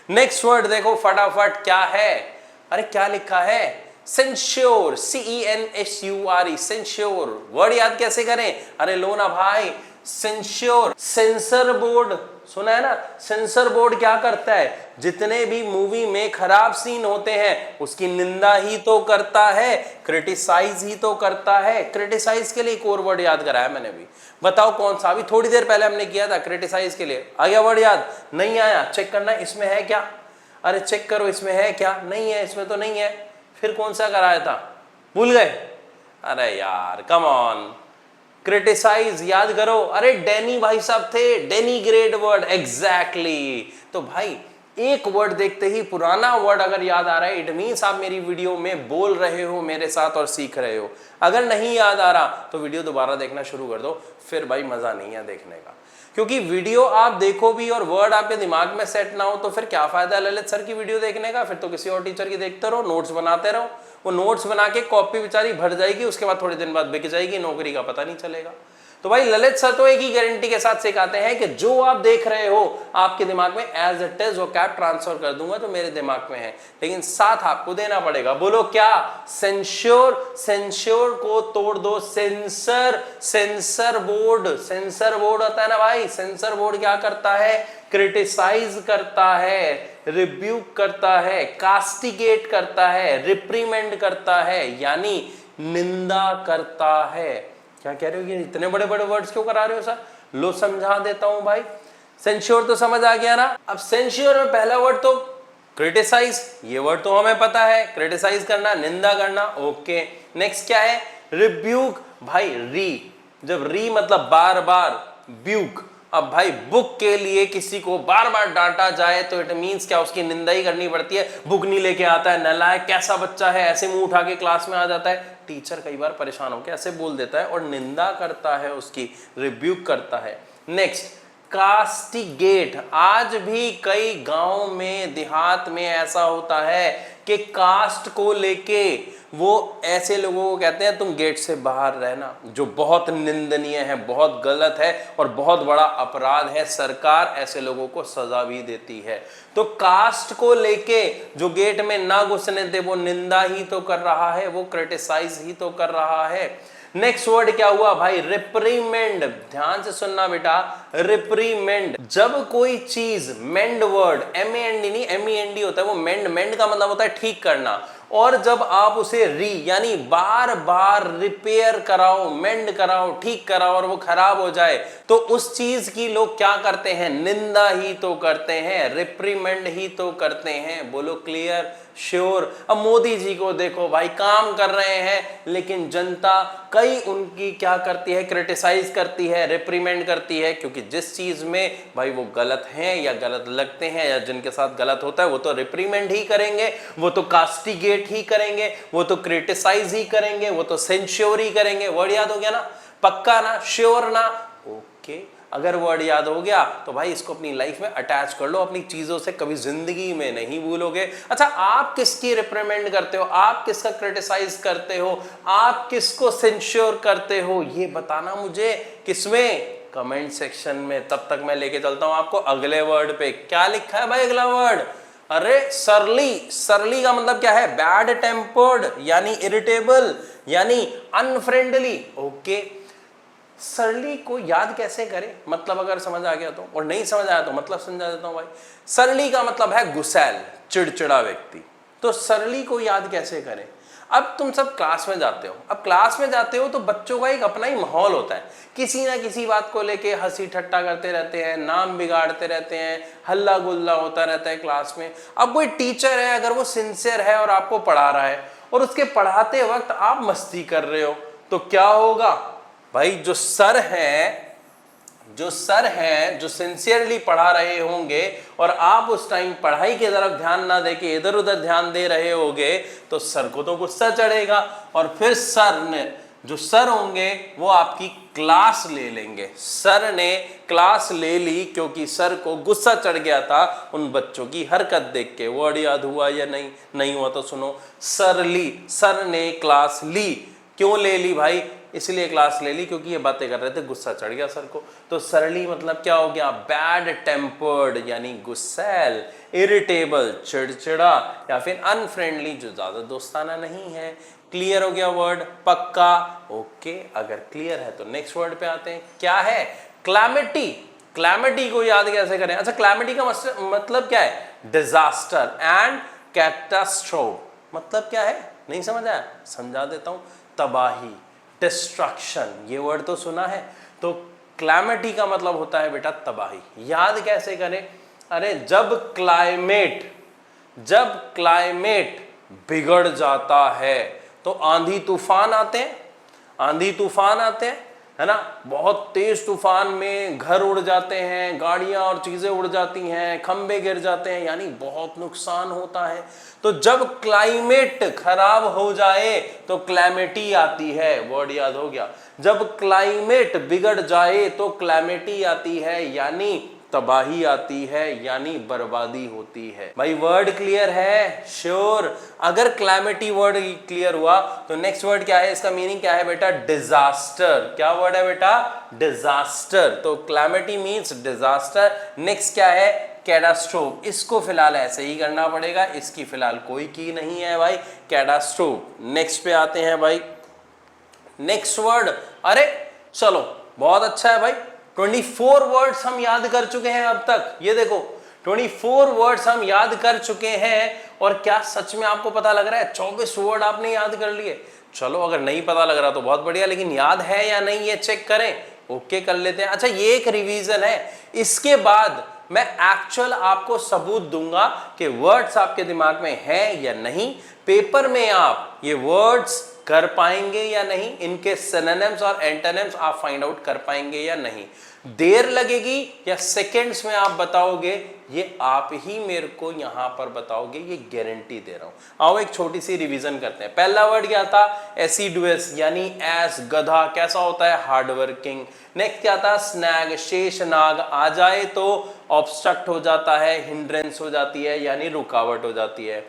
Speaker 1: नेक्स्ट वर्ड देखो फटाफट, क्या है? अरे क्या लिखा है? Censure, CENSURE, censure. वर्ड याद कैसे करें? अरे लो ना भाई, सेंश्योर। सेंसर बोर्ड सुना है ना? सेंसर बोर्ड क्या करता है? जितने भी मूवी में खराब सीन होते हैं उसकी निंदा ही तो करता है, क्रिटिसाइज ही तो करता है। क्रिटिसाइज के लिए एक और वर्ड याद कराया मैंने भी, बताओ कौन सा? अभी थोड़ी देर पहले हमने किया था क्रिटिसाइज के लिए। आ गया वर्ड याद? नहीं आया? चेक करना इसमें है क्या। अरे चेक करो इसमें है क्या। नहीं है, इसमें तो नहीं है। फिर कौन सा कराया था? भूल गए? अरे यार कम ऑन, क्रिटिसाइज याद करो। अरे डेनी भाई साहब थे, डेनी ग्रेड वर्ड, एग्जैक्टली। तो भाई एक वर्ड देखते ही पुराना वर्ड अगर याद आ रहा है, इट मीन्स आप मेरी वीडियो में बोल रहे हो मेरे साथ और सीख रहे हो। अगर नहीं याद आ रहा तो वीडियो दोबारा देखना शुरू कर दो, फिर भाई मजा नहीं है देखने का। क्योंकि वीडियो आप देखो भी और वर्ड आपके दिमाग में सेट ना हो तो फिर क्या फायदा है ललित सर की वीडियो देखने का। फिर तो किसी और टीचर की देखते रहो, नोट्स बनाते रहो। वो नोट्स बना के कॉपी बेचारी भर जाएगी, उसके बाद थोड़े दिन बाद बिक जाएगी, नौकरी का पता नहीं चलेगा। तो भाई ललित सर तो एक ही गारंटी के साथ सिखाते हैं कि जो आप देख रहे हो आपके दिमाग में एज इट इज वो कैप ट्रांसफर कर दूंगा जो मेरे दिमाग में है, लेकिन साथ आपको देना पड़ेगा। बोलो क्या? सेंश्योर। सेंश्योर को तोड़ दो sensor. Sensor board, sensor board होता है ना भाई। सेंसर बोर्ड क्या करता है? क्रिटिसाइज करता है, रिब्यूक करता है, कास्टिगेट करता है, रिप्रीमेंड करता है, यानी निंदा करता है। क्या कह रहे हो? ये इतने बड़े बड़े वर्ड्स क्यों करा रहे हो सर? लो समझा देता हूं भाई। सेंश्योर तो समझ आ गया ना। अब सेंश्योर में पहला वर्ड तो क्रिटिसाइज, ये वर्ड तो हमें पता है, क्रिटिसाइज करना, निंदा करना। ओके, नेक्स्ट क्या है? रिब्यूक। भाई री, जब री मतलब बार बार, ब्यूक। अब भाई बुक के लिए किसी को बार बार डांटा जाए तो इट मींस क्या? उसकी निंदा ही करनी पड़ती है। बुक नहीं लेके आता है, नालायक कैसा बच्चा है, ऐसे मुंह उठा के क्लास में आ जाता है। टीचर कई बार परेशान होकर ऐसे बोल देता है और निंदा करता है, उसकी रिब्यूक करता है। Next castigate. आज भी कई गांव में, देहात में ऐसा होता है कि कास्ट को लेके वो ऐसे लोगों को कहते हैं तुम गेट से बाहर रहना, जो बहुत निंदनीय है, बहुत गलत है और बहुत बड़ा अपराध है। सरकार ऐसे लोगों को सजा भी देती है। तो कास्ट को लेके जो गेट में ना घुसने दे वो निंदा ही तो कर रहा है, वो क्रिटिसाइज ही तो कर रहा है। नेक्स्ट वर्ड क्या हुआ भाई? रिप्रीमेंड। ध्यान से सुनना बेटा, रिप्रीमेंड। जब कोई चीज, मेंड वर्ड, MEND नहीं, MEND होता है वो, मेंड। मेंड का मतलब होता है ठीक करना। और जब आप उसे यानी बार बार रिपेयर कराओ, मेंड कराओ, ठीक कराओ और वो खराब हो जाए तो उस चीज की लोग क्या करते हैं? निंदा ही तो करते हैं, रिप्रीमेंड ही तो करते हैं। बोलो क्लियर, श्योर। अब मोदी जी को देखो भाई, काम कर रहे हैं लेकिन जनता कई उनकी क्या करती है? क्रिटिसाइज करती है, रिप्रीमेंड करती है, क्योंकि जिस चीज में भाई वो गलत हैं या गलत लगते हैं या जिनके साथ गलत होता है वो तो रिप्रीमेंड ही करेंगे, वो तो कास्टिगेट ही करेंगे, वो तो क्रिटिसाइज ही करेंगे, वो तो सेंश्योर ही करेंगे। वर्ड याद हो गया ना? पक्का ना? श्योर ना? ओके, अगर वर्ड याद हो गया तो भाई इसको अपनी लाइफ में अटैच कर लो, अपनी चीजों से कभी जिंदगी में नहीं भूलोगे। अच्छा, आप किसकी रिप्रीमेंड करते हो? आप किसका क्रिटिसाइज करते हो? आप किसको सेंश्योर करते हो? ये बताना मुझे। किसमें? कमेंट सेक्शन में। तब तक मैं लेके चलता हूं आपको अगले वर्ड पे। क्या लिखा है भाई अगला वर्ड? अरे सरली। सरली का मतलब क्या है? बैड टेम्पर्ड, यानी इरिटेबल, यानी अनफ्रेंडली। ओके, सरली को याद कैसे करें? मतलब अगर समझ आ गया तो, और नहीं समझ आया तो मतलब समझा देता हूं भाई। सरली का मतलब है गुस्सैल, चिड़चिड़ा व्यक्ति। तो सरली को याद कैसे करें? अब तुम सब क्लास में जाते हो। अब क्लास में जाते हो तो बच्चों का एक अपना ही माहौल होता है, किसी ना किसी बात को लेके हंसी ठट्टा करते रहते हैं, नाम बिगाड़ते रहते हैं, हल्ला गुल्ला होता रहता है क्लास में। अब कोई टीचर है, अगर वो सिंसियर है और आपको पढ़ा रहा है और उसके पढ़ाते वक्त आप मस्ती कर रहे हो तो क्या होगा भाई? जो सर हैं, जो सिंसियरली पढ़ा रहे होंगे और आप उस टाइम पढ़ाई की तरफ ध्यान ना देके इधर उधर ध्यान दे रहे होगे तो सर को तो गुस्सा चढ़ेगा और फिर जो सर होंगे वो आपकी क्लास ले लेंगे। सर ने क्लास ले ली क्योंकि सर को गुस्सा चढ़ गया था उन बच्चों की हरकत देख के। वर्ड याद हुआ या नहीं? नहीं हुआ तो सुनो, सरली। सर ने क्लास ली। क्यों ले ली भाई? इसलिए क्लास ले ली क्योंकि ये बातें कर रहे थे, गुस्सा चढ़ गया सर को। तो सरली मतलब क्या हो गया? बैड टेम्पर्ड, यानी गुस्सैल, इरिटेबल, चिड़चिड़ा, या फिर अनफ्रेंडली, जो ज्यादा दोस्ताना नहीं है। क्लियर हो गया वर्ड? पक्का? ओके, अगर क्लियर है तो नेक्स्ट वर्ड पे आते हैं। क्या है? क्लैमिटी। क्लैमिटी को याद कैसे करें? अच्छा, क्लैमिटी का मतलब क्या है? Disaster and catastrophe. मतलब क्या है? नहीं समझ आया? समझा देता हूं। तबाही, डिस्ट्रक्शन, ये वर्ड तो सुना है। तो क्लैमिटी का मतलब होता है बेटा तबाही। याद कैसे करें? अरे जब क्लाइमेट बिगड़ जाता है तो आंधी तूफान आते हैं, है ना, बहुत तेज तूफान में घर उड़ जाते हैं, गाड़ियां और चीजें उड़ जाती हैं, खंबे गिर जाते हैं, यानी बहुत नुकसान होता है। तो जब क्लाइमेट खराब हो जाए तो क्लैमिटी आती है, वर्ड याद हो गया। जब क्लाइमेट बिगड़ जाए तो क्लैमिटी आती है, यानी तबाही आती है, यानी बर्बादी होती है। भाई वर्ड क्लियर है? श्योर। अगर क्लैमिटी वर्ड क्लियर हुआ तो नेक्स्ट वर्ड क्या है, इसका मीनिंग क्या है बेटा? डिजास्टर। क्या वर्ड है बेटा? डिजास्टर। तो क्लैमिटी मींस डिजास्टर। नेक्स्ट क्या है? कैटास्ट्रोफ। इसको फिलहाल ऐसे ही करना पड़ेगा, इसकी फिलहाल कोई की नहीं है भाई, कैटास्ट्रोफ। नेक्स्ट पे आते हैं भाई, नेक्स्ट वर्ड। अरे चलो बहुत अच्छा है भाई, 24 वर्ड्स हम याद कर चुके हैं अब तक। ये देखो 24 वर्ड्स हम याद कर चुके हैं। और क्या सच में आपको पता लग रहा है 24 वर्ड आपने याद कर लिए? चलो अगर नहीं पता लग रहा तो बहुत बढ़िया, लेकिन याद है या नहीं ये चेक करें। ओके कर लेते हैं। अच्छा ये एक रिवीजन है, इसके बाद मैं एक्चुअल आपको सबूत दूंगा कि वर्ड्स आपके दिमाग में है या नहीं। पेपर में आप ये वर्ड्स कर पाएंगे या नहीं, इनके सिनोनिम्स और एंटोनिम्स आप फाइंड आउट कर पाएंगे या नहीं। देर लगेगी या सेकंड्स में आप बताओगे, ये आप ही मेरे को यहां पर बताओगे, ये गारंटी दे रहा हूं। आओ एक छोटी सी रिवीजन करते हैं। पहला वर्ड क्या था? एसिडुअस, यानी एस, गधा। कैसा होता है? Hard working. नेक्स्ट क्या था? स्नैग, शेषनाग। आ जाए तो ऑब्स्ट्रक्ट हो जाता है, हिंड्रेंस हो जाती है, यानी रुकावट हो जाती है।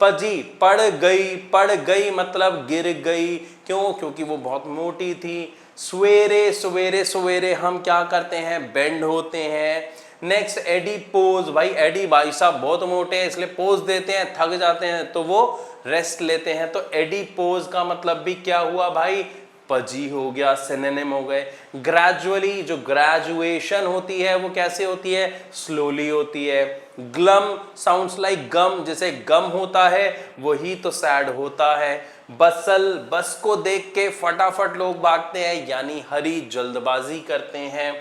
Speaker 1: पजी, पड़ गई मतलब गिर गई। क्यों? क्योंकि वो बहुत मोटी थी। सवेरे सवेरे सवेरे हम क्या करते हैं? बेंड होते हैं। नेक्स्ट एडिपोज, भाई एडी भाई साहब बहुत मोटे हैं इसलिए पोज देते हैं, थक जाते हैं तो वो रेस्ट लेते हैं। तो एडिपोज का मतलब भी क्या हुआ भाई? पजी हो गया, सिनोनिम हो गए। ग्रेजुअली, जो ग्रेजुएशन होती है वो कैसे होती है? स्लोली होती है। ग्लम साउंड्स लाइक गम, जैसे गम होता है वही तो सैड होता है। बसल, बस को देख के फटाफट लोग भागते हैं, यानी हरी जल्दबाजी करते हैं।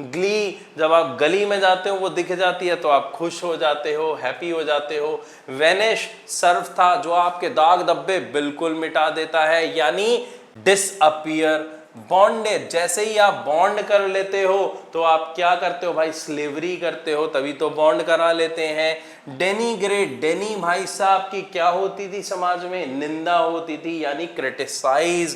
Speaker 1: ग्ली, जब आप गली में जाते हो वो दिख जाती है तो आप खुश हो जाते हो, हैप्पी हो जाते हो। वेनिश, सर्फ था जो आपके दाग धब्बे बिल्कुल मिटा देता है, यानी डिसअपियर। बॉन्डेज, जैसे ही आप बॉन्ड कर लेते हो तो आप क्या करते हो भाई? स्लेवरी करते हो, तभी तो बॉन्ड करा लेते हैं। डेनिग्रेट, डेनी भाई साहब की क्या होती थी समाज में? निंदा होती थी, यानी क्रिटिसाइज।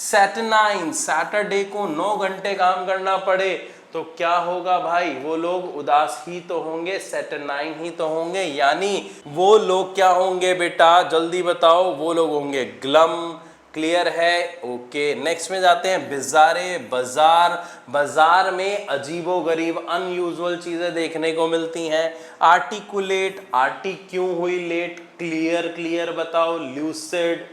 Speaker 1: सैटरनाइन, सैटरडे को 9 घंटे काम करना पड़े तो क्या होगा भाई? वो लोग उदास ही तो होंगे, सैटरनाइन ही तो होंगे, यानी वो लोग क्या होंगे बेटा? जल्दी बताओ। वो लोग होंगे ग्लम। क्लियर है? ओके। नेक्स्ट में जाते हैं, बिजारे, बाजार। बाजार में अजीबो गरीब अनयूजुअल चीजें देखने को मिलती हैं। आर्टिकुलेट, आर्टी क्यों हुई लेट? क्लियर, क्लियर बताओ। ल्यूसिड,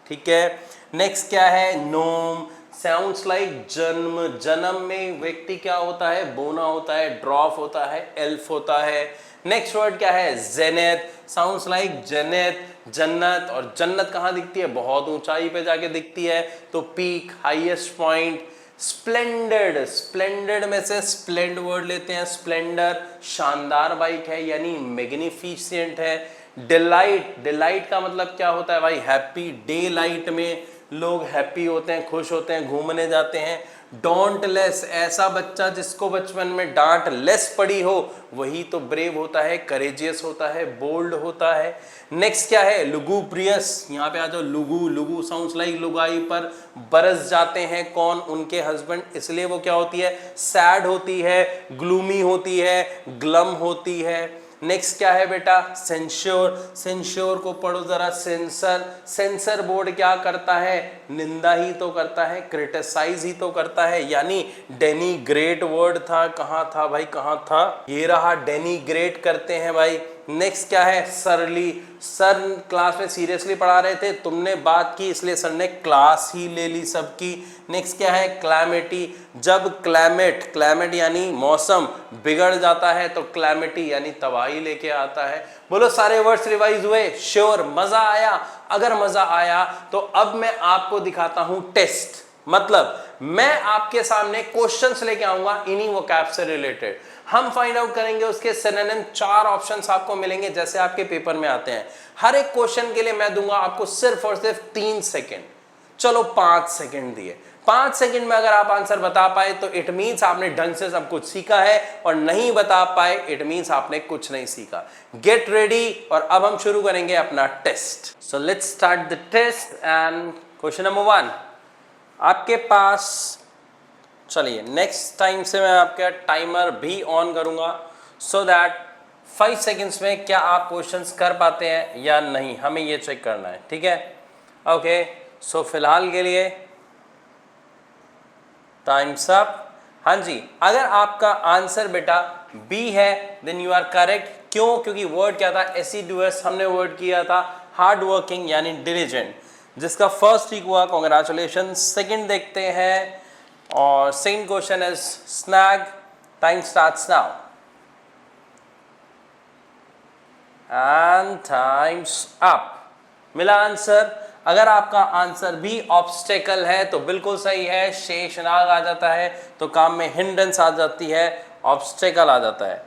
Speaker 1: ठीक है। नेक्स्ट क्या है? नोम, साउंड्स लाइक जन्म। जन्म में व्यक्ति क्या होता है? बोना होता है, ड्रॉप होता है, एल्फ होता है। नेक्स्ट वर्ड क्या है? जेनेत, साउंड्स लाइक जन्नत, जन्नत। और जन्नत कहाँ दिखती है? बहुत ऊंचाई पे जाके दिखती है, तो peak, highest point. Splendid, splendid में से स्प्लेंड वर्ड लेते हैं। स्प्लेंडर शानदार बाइक है, यानी मैग्निफिसेंट है। डिलाइट, डिलाइट का मतलब क्या होता है भाई? हैप्पी। डे लाइट में लोग हैप्पी होते हैं, खुश होते हैं, घूमने जाते हैं। डोंट लेस, ऐसा बच्चा जिसको बचपन में डांट लेस पड़ी हो वही तो ब्रेव होता है, करेजियस होता है, बोल्ड होता है। नेक्स्ट क्या है? लुगुब्रियस, यहाँ पे आ जाओ। लुगु, लुगु साउंड्स लाइक लुगाई पर बरस जाते हैं कौन? उनके हस्बैंड, इसलिए वो क्या होती है? सैड होती है, ग्लूमी होती है, ग्लम होती है। नेक्स्ट क्या है बेटा? सेंश्योर, सेंश्योर को पढ़ो जरा। सेंसर, सेंसर बोर्ड क्या करता है? निंदा ही तो करता है, क्रिटिसाइज ही तो करता है, यानी डेनिग्रेट वर्ड था। कहाँ था भाई? कहाँ था? ये रहा, डेनिग्रेट करते हैं भाई। नेक्स्ट क्या है? सरली, सर क्लास में सीरियसली पढ़ा रहे थे, तुमने बात की इसलिए सर ने क्लास ही ले ली सबकी। नेक्स्ट क्या है? क्लैमिटी, जब क्लाइमेट, क्लाइमेट यानी मौसम बिगड़ जाता है तो क्लैमिटी यानी तबाही लेके आता है। बोलो सारे वर्ड्स रिवाइज हुए? श्योर। मजा आया? अगर मजा आया तो अब मैं आपको दिखाता हूं टेस्ट। मतलब मैं आपके सामने क्वेश्चंस लेके आऊंगा इन्हीं वोकैब से रिलेटेड। हम फाइंड आउट करेंगे उसके सिनोनिम। 4 ऑप्शंस आपको मिलेंगे जैसे आपके पेपर में आते हैं। हर एक क्वेश्चन के लिए मैं दूंगा आपको सिर्फ और सिर्फ 3 सेकंड। चलो 5 सेकंड दिए, 5 सेकंड में अगर आप आंसर बता पाए तो इट मींस आपने ढंग से सब कुछ सीखा है, और नहीं बता पाए इट मींस आपने कुछ नहीं सीखा। गेट रेडी, और अब हम शुरू करेंगे अपना test. So let's start the test and question number 1 आपके पास। चलिए नेक्स्ट टाइम से मैं आपका टाइमर भी ऑन करूंगा सो दैट 5 सेकेंड्स में क्या आप क्वेश्चंस कर पाते हैं या नहीं, हमें ये चेक करना है, ठीक है। ओके, सो फिलहाल के लिए टाइम्स अप। हाँ जी, अगर आपका आंसर बेटा बी है देन यू आर करेक्ट। क्यों? क्योंकि वर्ड क्या था, एसिडुअस, हमने वर्ड किया था हार्ड वर्किंग यानी डिलिजेंट, जिसका फर्स्ट ठीक हुआ, कॉन्ग्रेचुलेशन। सेकंड देखते हैं, और second question is snag. Time starts now and time's up. मिला आंसर। अगर आपका आंसर भी ऑब्स्टेकल है तो बिल्कुल सही है, शेषनाग आ जाता है तो काम में हिंड्रेंस आ जाती है, ऑब्स्टेकल आ जाता है।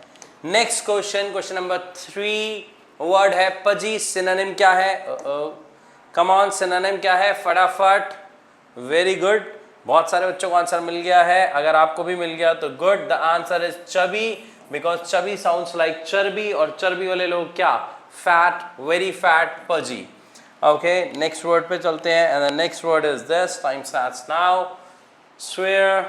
Speaker 1: Next question, question number 3 word है पजी। सिनोनिम क्या है? कम ऑन, सिनोनिम क्या है? फटाफट। वेरी गुड, बहुत सारे बच्चों को आंसर मिल गया है। अगर आपको भी मिल गया तो good. The answer is chubby, because chubby sounds like चर्बी, और चर्बी वाले लोग क्या? Fat, very fat, pudgy. Okay, next word पे चलते हैं, and the next word is this. Time starts now. Swerve.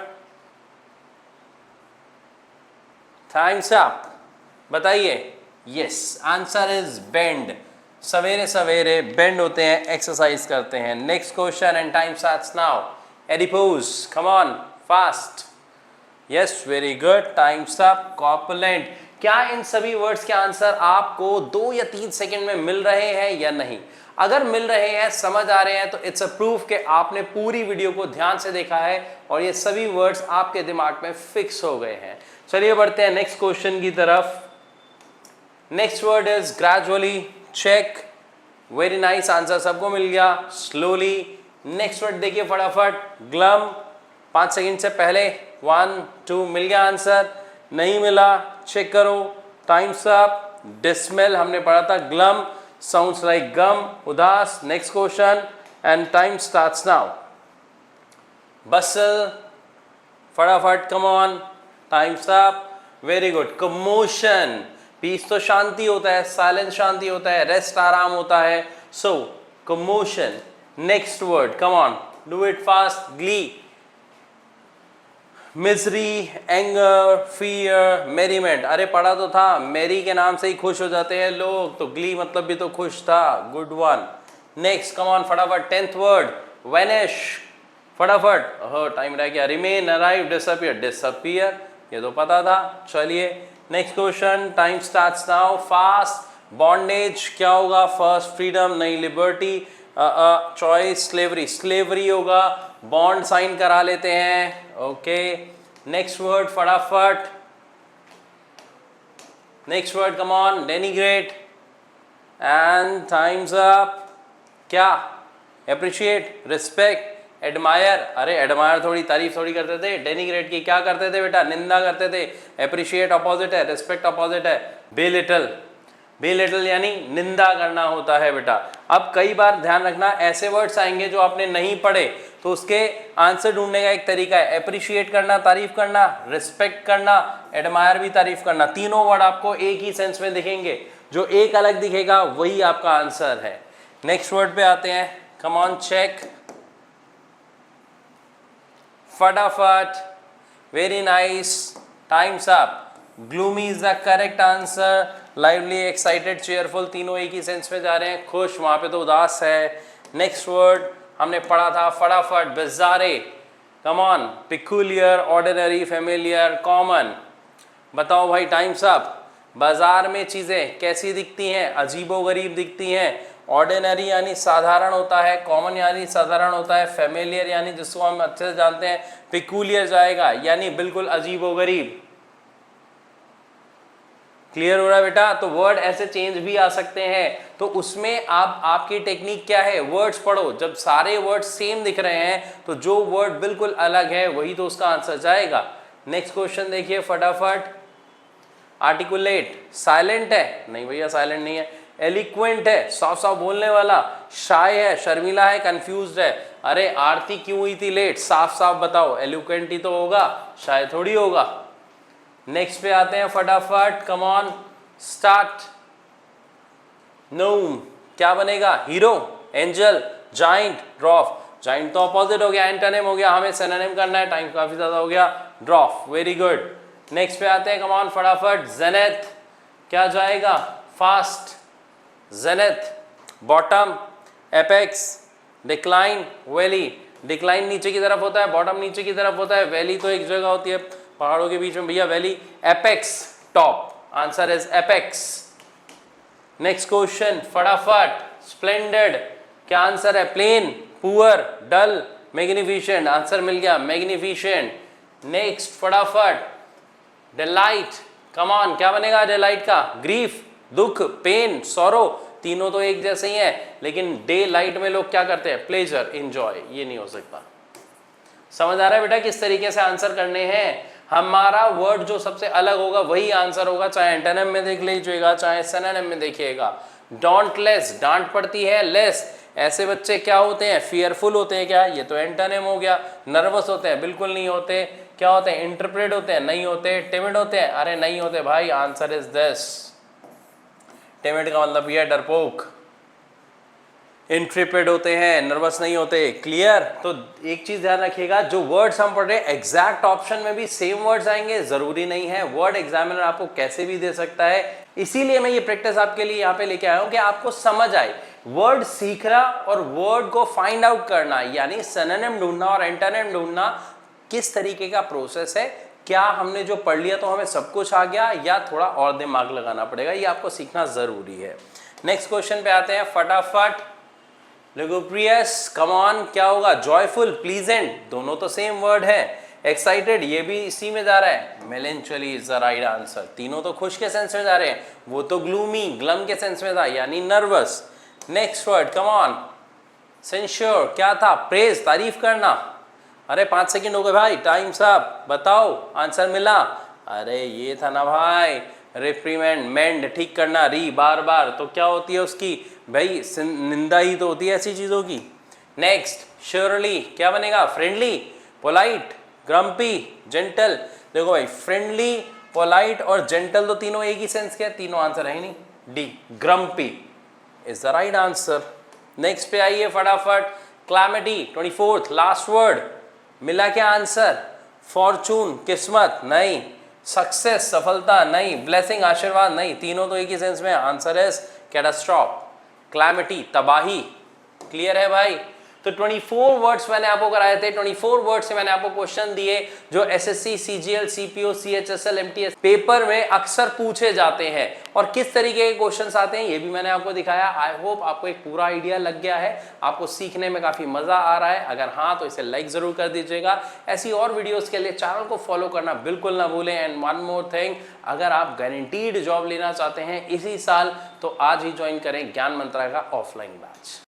Speaker 1: Time's up. बताइए। Yes, answer is bend. सवेरे सवेरे बेंड होते हैं, एक्सरसाइज करते हैं। Next question and time starts now. Adipose, come on, fast. Yes, very good. Time's up. Corpulent. क्या इन सभी words के आंसर आपको 2 या 3 सेकंड में मिल रहे हैं या नहीं? अगर मिल रहे हैं, समझ आ रहे हैं, तो इट्स अ प्रूफ कि आपने पूरी वीडियो को ध्यान से देखा है और ये सभी वर्ड्स आपके दिमाग में फिक्स हो गए हैं। चलिए बढ़ते हैं नेक्स्ट क्वेश्चन की तरफ। Next word is gradually. Check, very nice, answer सबको मिल गया। स्लोली। नेक्स्ट वर्ड देखिए फटाफट। ग्लम। 5 सेकंड से पहले 1 2 मिल गया आंसर, नहीं मिला चेक करो। Times up. डिसमेल हमने पढ़ा था, ग्लम साउंड्स लाइक गम, उदास। Next question and time starts now. Bustle, फटाफट, come on, time's up. Very good. Commotion, peace तो शांति होता है, साइलेंस शांति होता है, रेस्ट आराम होता है। So commotion. Next word, come on, do it fast. Glee. Misery, anger, fear, merriment. अरे पढ़ा तो था, मेरी के नाम से ही खुश हो जाते हैं लोग, तो ग्ली मतलब भी तो खुश था। Good one. Next, come on फटाफट। 10th word, vanish. फटाफट, ओह टाइम रह गया। Remain, arrive, disappear. डिसअपियर ये तो पता था। चलिए next question, time starts now. Fast. Bondage क्या होगा? फर्स्ट, फ्रीडम, नहीं लिबर्टी, चॉइस, स्लेवरी। स्लेवरी होगा, बॉन्ड साइन करा लेते हैं। ओके, नेक्स्ट वर्ड फटाफट। Next word, come on, denigrate and time's up. क्या? Appreciate, respect, admire. अरे एडमायर थोड़ी तारीफ थोड़ी करते थे, डेनिग्रेट की क्या करते थे बेटा? निंदा करते थे। एप्रिशिएट अपोजिट है, रिस्पेक्ट अपोजिट है। बेलिटल, बेलिटल यानी निंदा करना होता है बेटा। अब कई बार ध्यान रखना, ऐसे वर्ड्स आएंगे जो आपने नहीं पढ़े, तो उसके आंसर ढूंढने का एक तरीका है एप्रिशिएट करना, तारीफ करना, रिस्पेक्ट करना, एडमायर भी तारीफ करना। तीनों वर्ड आपको एक ही सेंस में दिखेंगे, जो एक अलग दिखेगा वही आपका आंसर है। नेक्स्ट वर्ड पे आते हैं, कम ऑन, चेक, फटाफट। Very nice, times up. Gloomy is the correct answer. Lively, excited, cheerful, तीनों एक ही सेंस में जा रहे हैं। खुश, वहां पे तो उदास है। नेक्स्ट वर्ड हमने पढ़ा था फटाफट, bizarre. Come on, peculiar, ordinary, familiar, common. बताओ भाई, टाइम्स अप। बाजार में चीजें कैसी दिखती हैं? अजीबोगरीब दिखती हैं। ऑर्डिनरी यानी साधारण होता है, कॉमन यानी साधारण होता है, फेमिलियर यानी जिसको हम अच्छे से जानते हैं, पिकुलियर जाएगा यानी बिल्कुल अजीबोगरीब। क्लियर हो रहा है बेटा? तो वर्ड ऐसे चेंज भी आ सकते हैं, तो उसमें आप आपकी टेक्निक क्या है? वर्ड्स पढ़ो, जब सारे वर्ड सेम दिख रहे हैं तो जो वर्ड बिल्कुल अलग है वही तो उसका आंसर जाएगा। नेक्स्ट क्वेश्चन देखिए फटाफट। आर्टिकुलेट, साइलेंट है? नहीं भैया साइलेंट नहीं है। एलिक्वेंट है, साफ साफ बोलने वाला, शाय है, शर्मिला है, कंफ्यूज्ड है। अरे आरती क्यों हुई थी लेट, साफ साफ बताओ, एलिक्वेंट ही तो होगा, शाय थोड़ी होगा। नेक्स्ट पे आते हैं फटाफट, कम ऑन स्टार्ट। नूम क्या बनेगा, हीरो, एंजल, जाइंट, ड्रॉफ। जाइंट तो अपोजिट हो गया, एंटोनिम हो गया, हमें सिनोनिम करना है, टाइम काफी ज्यादा हो गया, ड्रॉफ। Very good. नेक्स्ट पे आते हैं, कम ऑन फटाफट, जेनेथ क्या जाएगा, fast, zenith, bottom, apex, decline, valley. Decline नीचे की तरफ होता है, बॉटम नीचे की तरफ होता है, वैली तो एक जगह होती है पहाड़ों के बीच में भैया, valley. Apex top, answer is apex. Next question फटाफट, स्प्लेंडेड क्या आंसर है, प्लेन, पुअर, डल, मैग्निफिसेंट, आंसर मिल गया मैग्निफिसेंट। नेक्स्ट फटाफट, डिलाइट, कम ऑन क्या बनेगा डिलाइट का, ग्रीफ, दुख, पेन, सॉरो। तीनों तो एक जैसे ही हैं, लेकिन डे लाइट में लोग क्या करते हैं, प्लेजर, एंजॉय, ये नहीं हो सकता। समझ आ रहा है बेटा किस तरीके से आंसर करने हैं। हमारा वर्ड जो सबसे अलग होगा वही आंसर होगा, चाहे एंटोनिम में देख लीजिएगा, चाहे सिनोनिम में देखिएगा। डोंटलेस, डांट पड़ती है, लेस, ऐसे बच्चे क्या होते हैं, फियरफुल होते हैं क्या, ये तो एंटोनिम हो गया। नर्वस होते हैं, बिल्कुल नहीं होते। क्या होते हैं, इंटरप्रेट होते हैं, नहीं होते। टिमिड होते हैं, अरे नहीं होते भाई, आंसर इज दिस। टिमिड का मतलब ये डरपोक। इंट्रिपेड होते हैं, नर्वस नहीं होते। क्लियर। तो एक चीज ध्यान रखिएगा, जो वर्ड्स हम पढ़ रहे हैं एग्जैक्ट ऑप्शन में भी सेम वर्ड्स आएंगे, जरूरी नहीं है। वर्ड एग्जामिनर आपको कैसे भी दे सकता है, इसीलिए मैं ये प्रैक्टिस आपके लिए यहाँ पे लेके आया हूँ कि आपको समझ आए। वर्ड सीखना और वर्ड को फाइंड आउट करना, यानी सिनोनिम ढूंढना और एंटोनिम ढूंढना किस तरीके का प्रोसेस है। क्या हमने जो पढ़ लिया तो हमें सब कुछ आ गया, या थोड़ा और दिमाग लगाना पड़ेगा, ये आपको सीखना जरूरी है। नेक्स्ट क्वेश्चन पे आते हैं फटाफट। लुगुब्रियस, कम ऑन क्या होगा, जॉयफुल, प्लीजेंट, दोनों तो सेम वर्ड है। एक्साइटेड, ये भी इसी में जा रहा है। मेलेंचोली इज द राइट आंसर, तीनों तो खुश के सेंस में जा रहे हैं, वो तो ग्लूमी, ग्लम के सेंस में था, यानी nervous. Next word, come on, censure क्या था, प्रेज, तारीफ करना। अरे 5 सेकंड हो गए भाई, टाइम साहब, बताओ आंसर मिला। अरे ये था ना भाई, रिप्रीमेंड, मेंड, ठीक करना, री, बार बार, तो क्या होती है उसकी भाई, निंदा ही तो होती है ऐसी चीजों की। नेक्स्ट, श्योरली क्या बनेगा, फ्रेंडली, पोलाइट, ग्रम्पी, जेंटल। देखो भाई, फ्रेंडली, पोलाइट और जेंटल तो तीनों एक ही सेंस के हैं, तीनों आंसर है ही नहीं। D, grumpy is the right answer. Next पे आइए फटाफट, क्लैमिटी, 24th लास्ट वर्ड, मिला क्या आंसर, फॉर्चून, किस्मत, नहीं। सक्सेस, सफलता, नहीं। ब्लेसिंग, आशीर्वाद, नहीं। तीनों तो एक ही सेंस में, आंसर इज कैटास्ट्रॉफ, क्लैमिटी, तबाही। क्लियर है भाई। तो 24 वर्ड्स मैंने आपको कराए थे, 24 वर्ड्स से मैंने आपको क्वेश्चन दिए जो SSC, CGL, CPO, CHSL, MTS paper में अक्सर पूछे जाते हैं, और किस तरीके के क्वेश्चंस आते हैं ये भी मैंने आपको दिखाया। आई होप आपको एक पूरा आइडिया लग गया है, आपको सीखने में काफी मजा आ रहा है। अगर हाँ तो इसे लाइक जरूर कर दीजिएगा। ऐसी और वीडियोस के लिए चैनल को फॉलो करना बिल्कुल ना भूलें। एंड वन मोर थिंग, अगर आप गारंटीड जॉब लेना चाहते हैं इसी साल, तो आज ही ज्वाइन करें ज्ञान मंत्रा का ऑफलाइन बैच।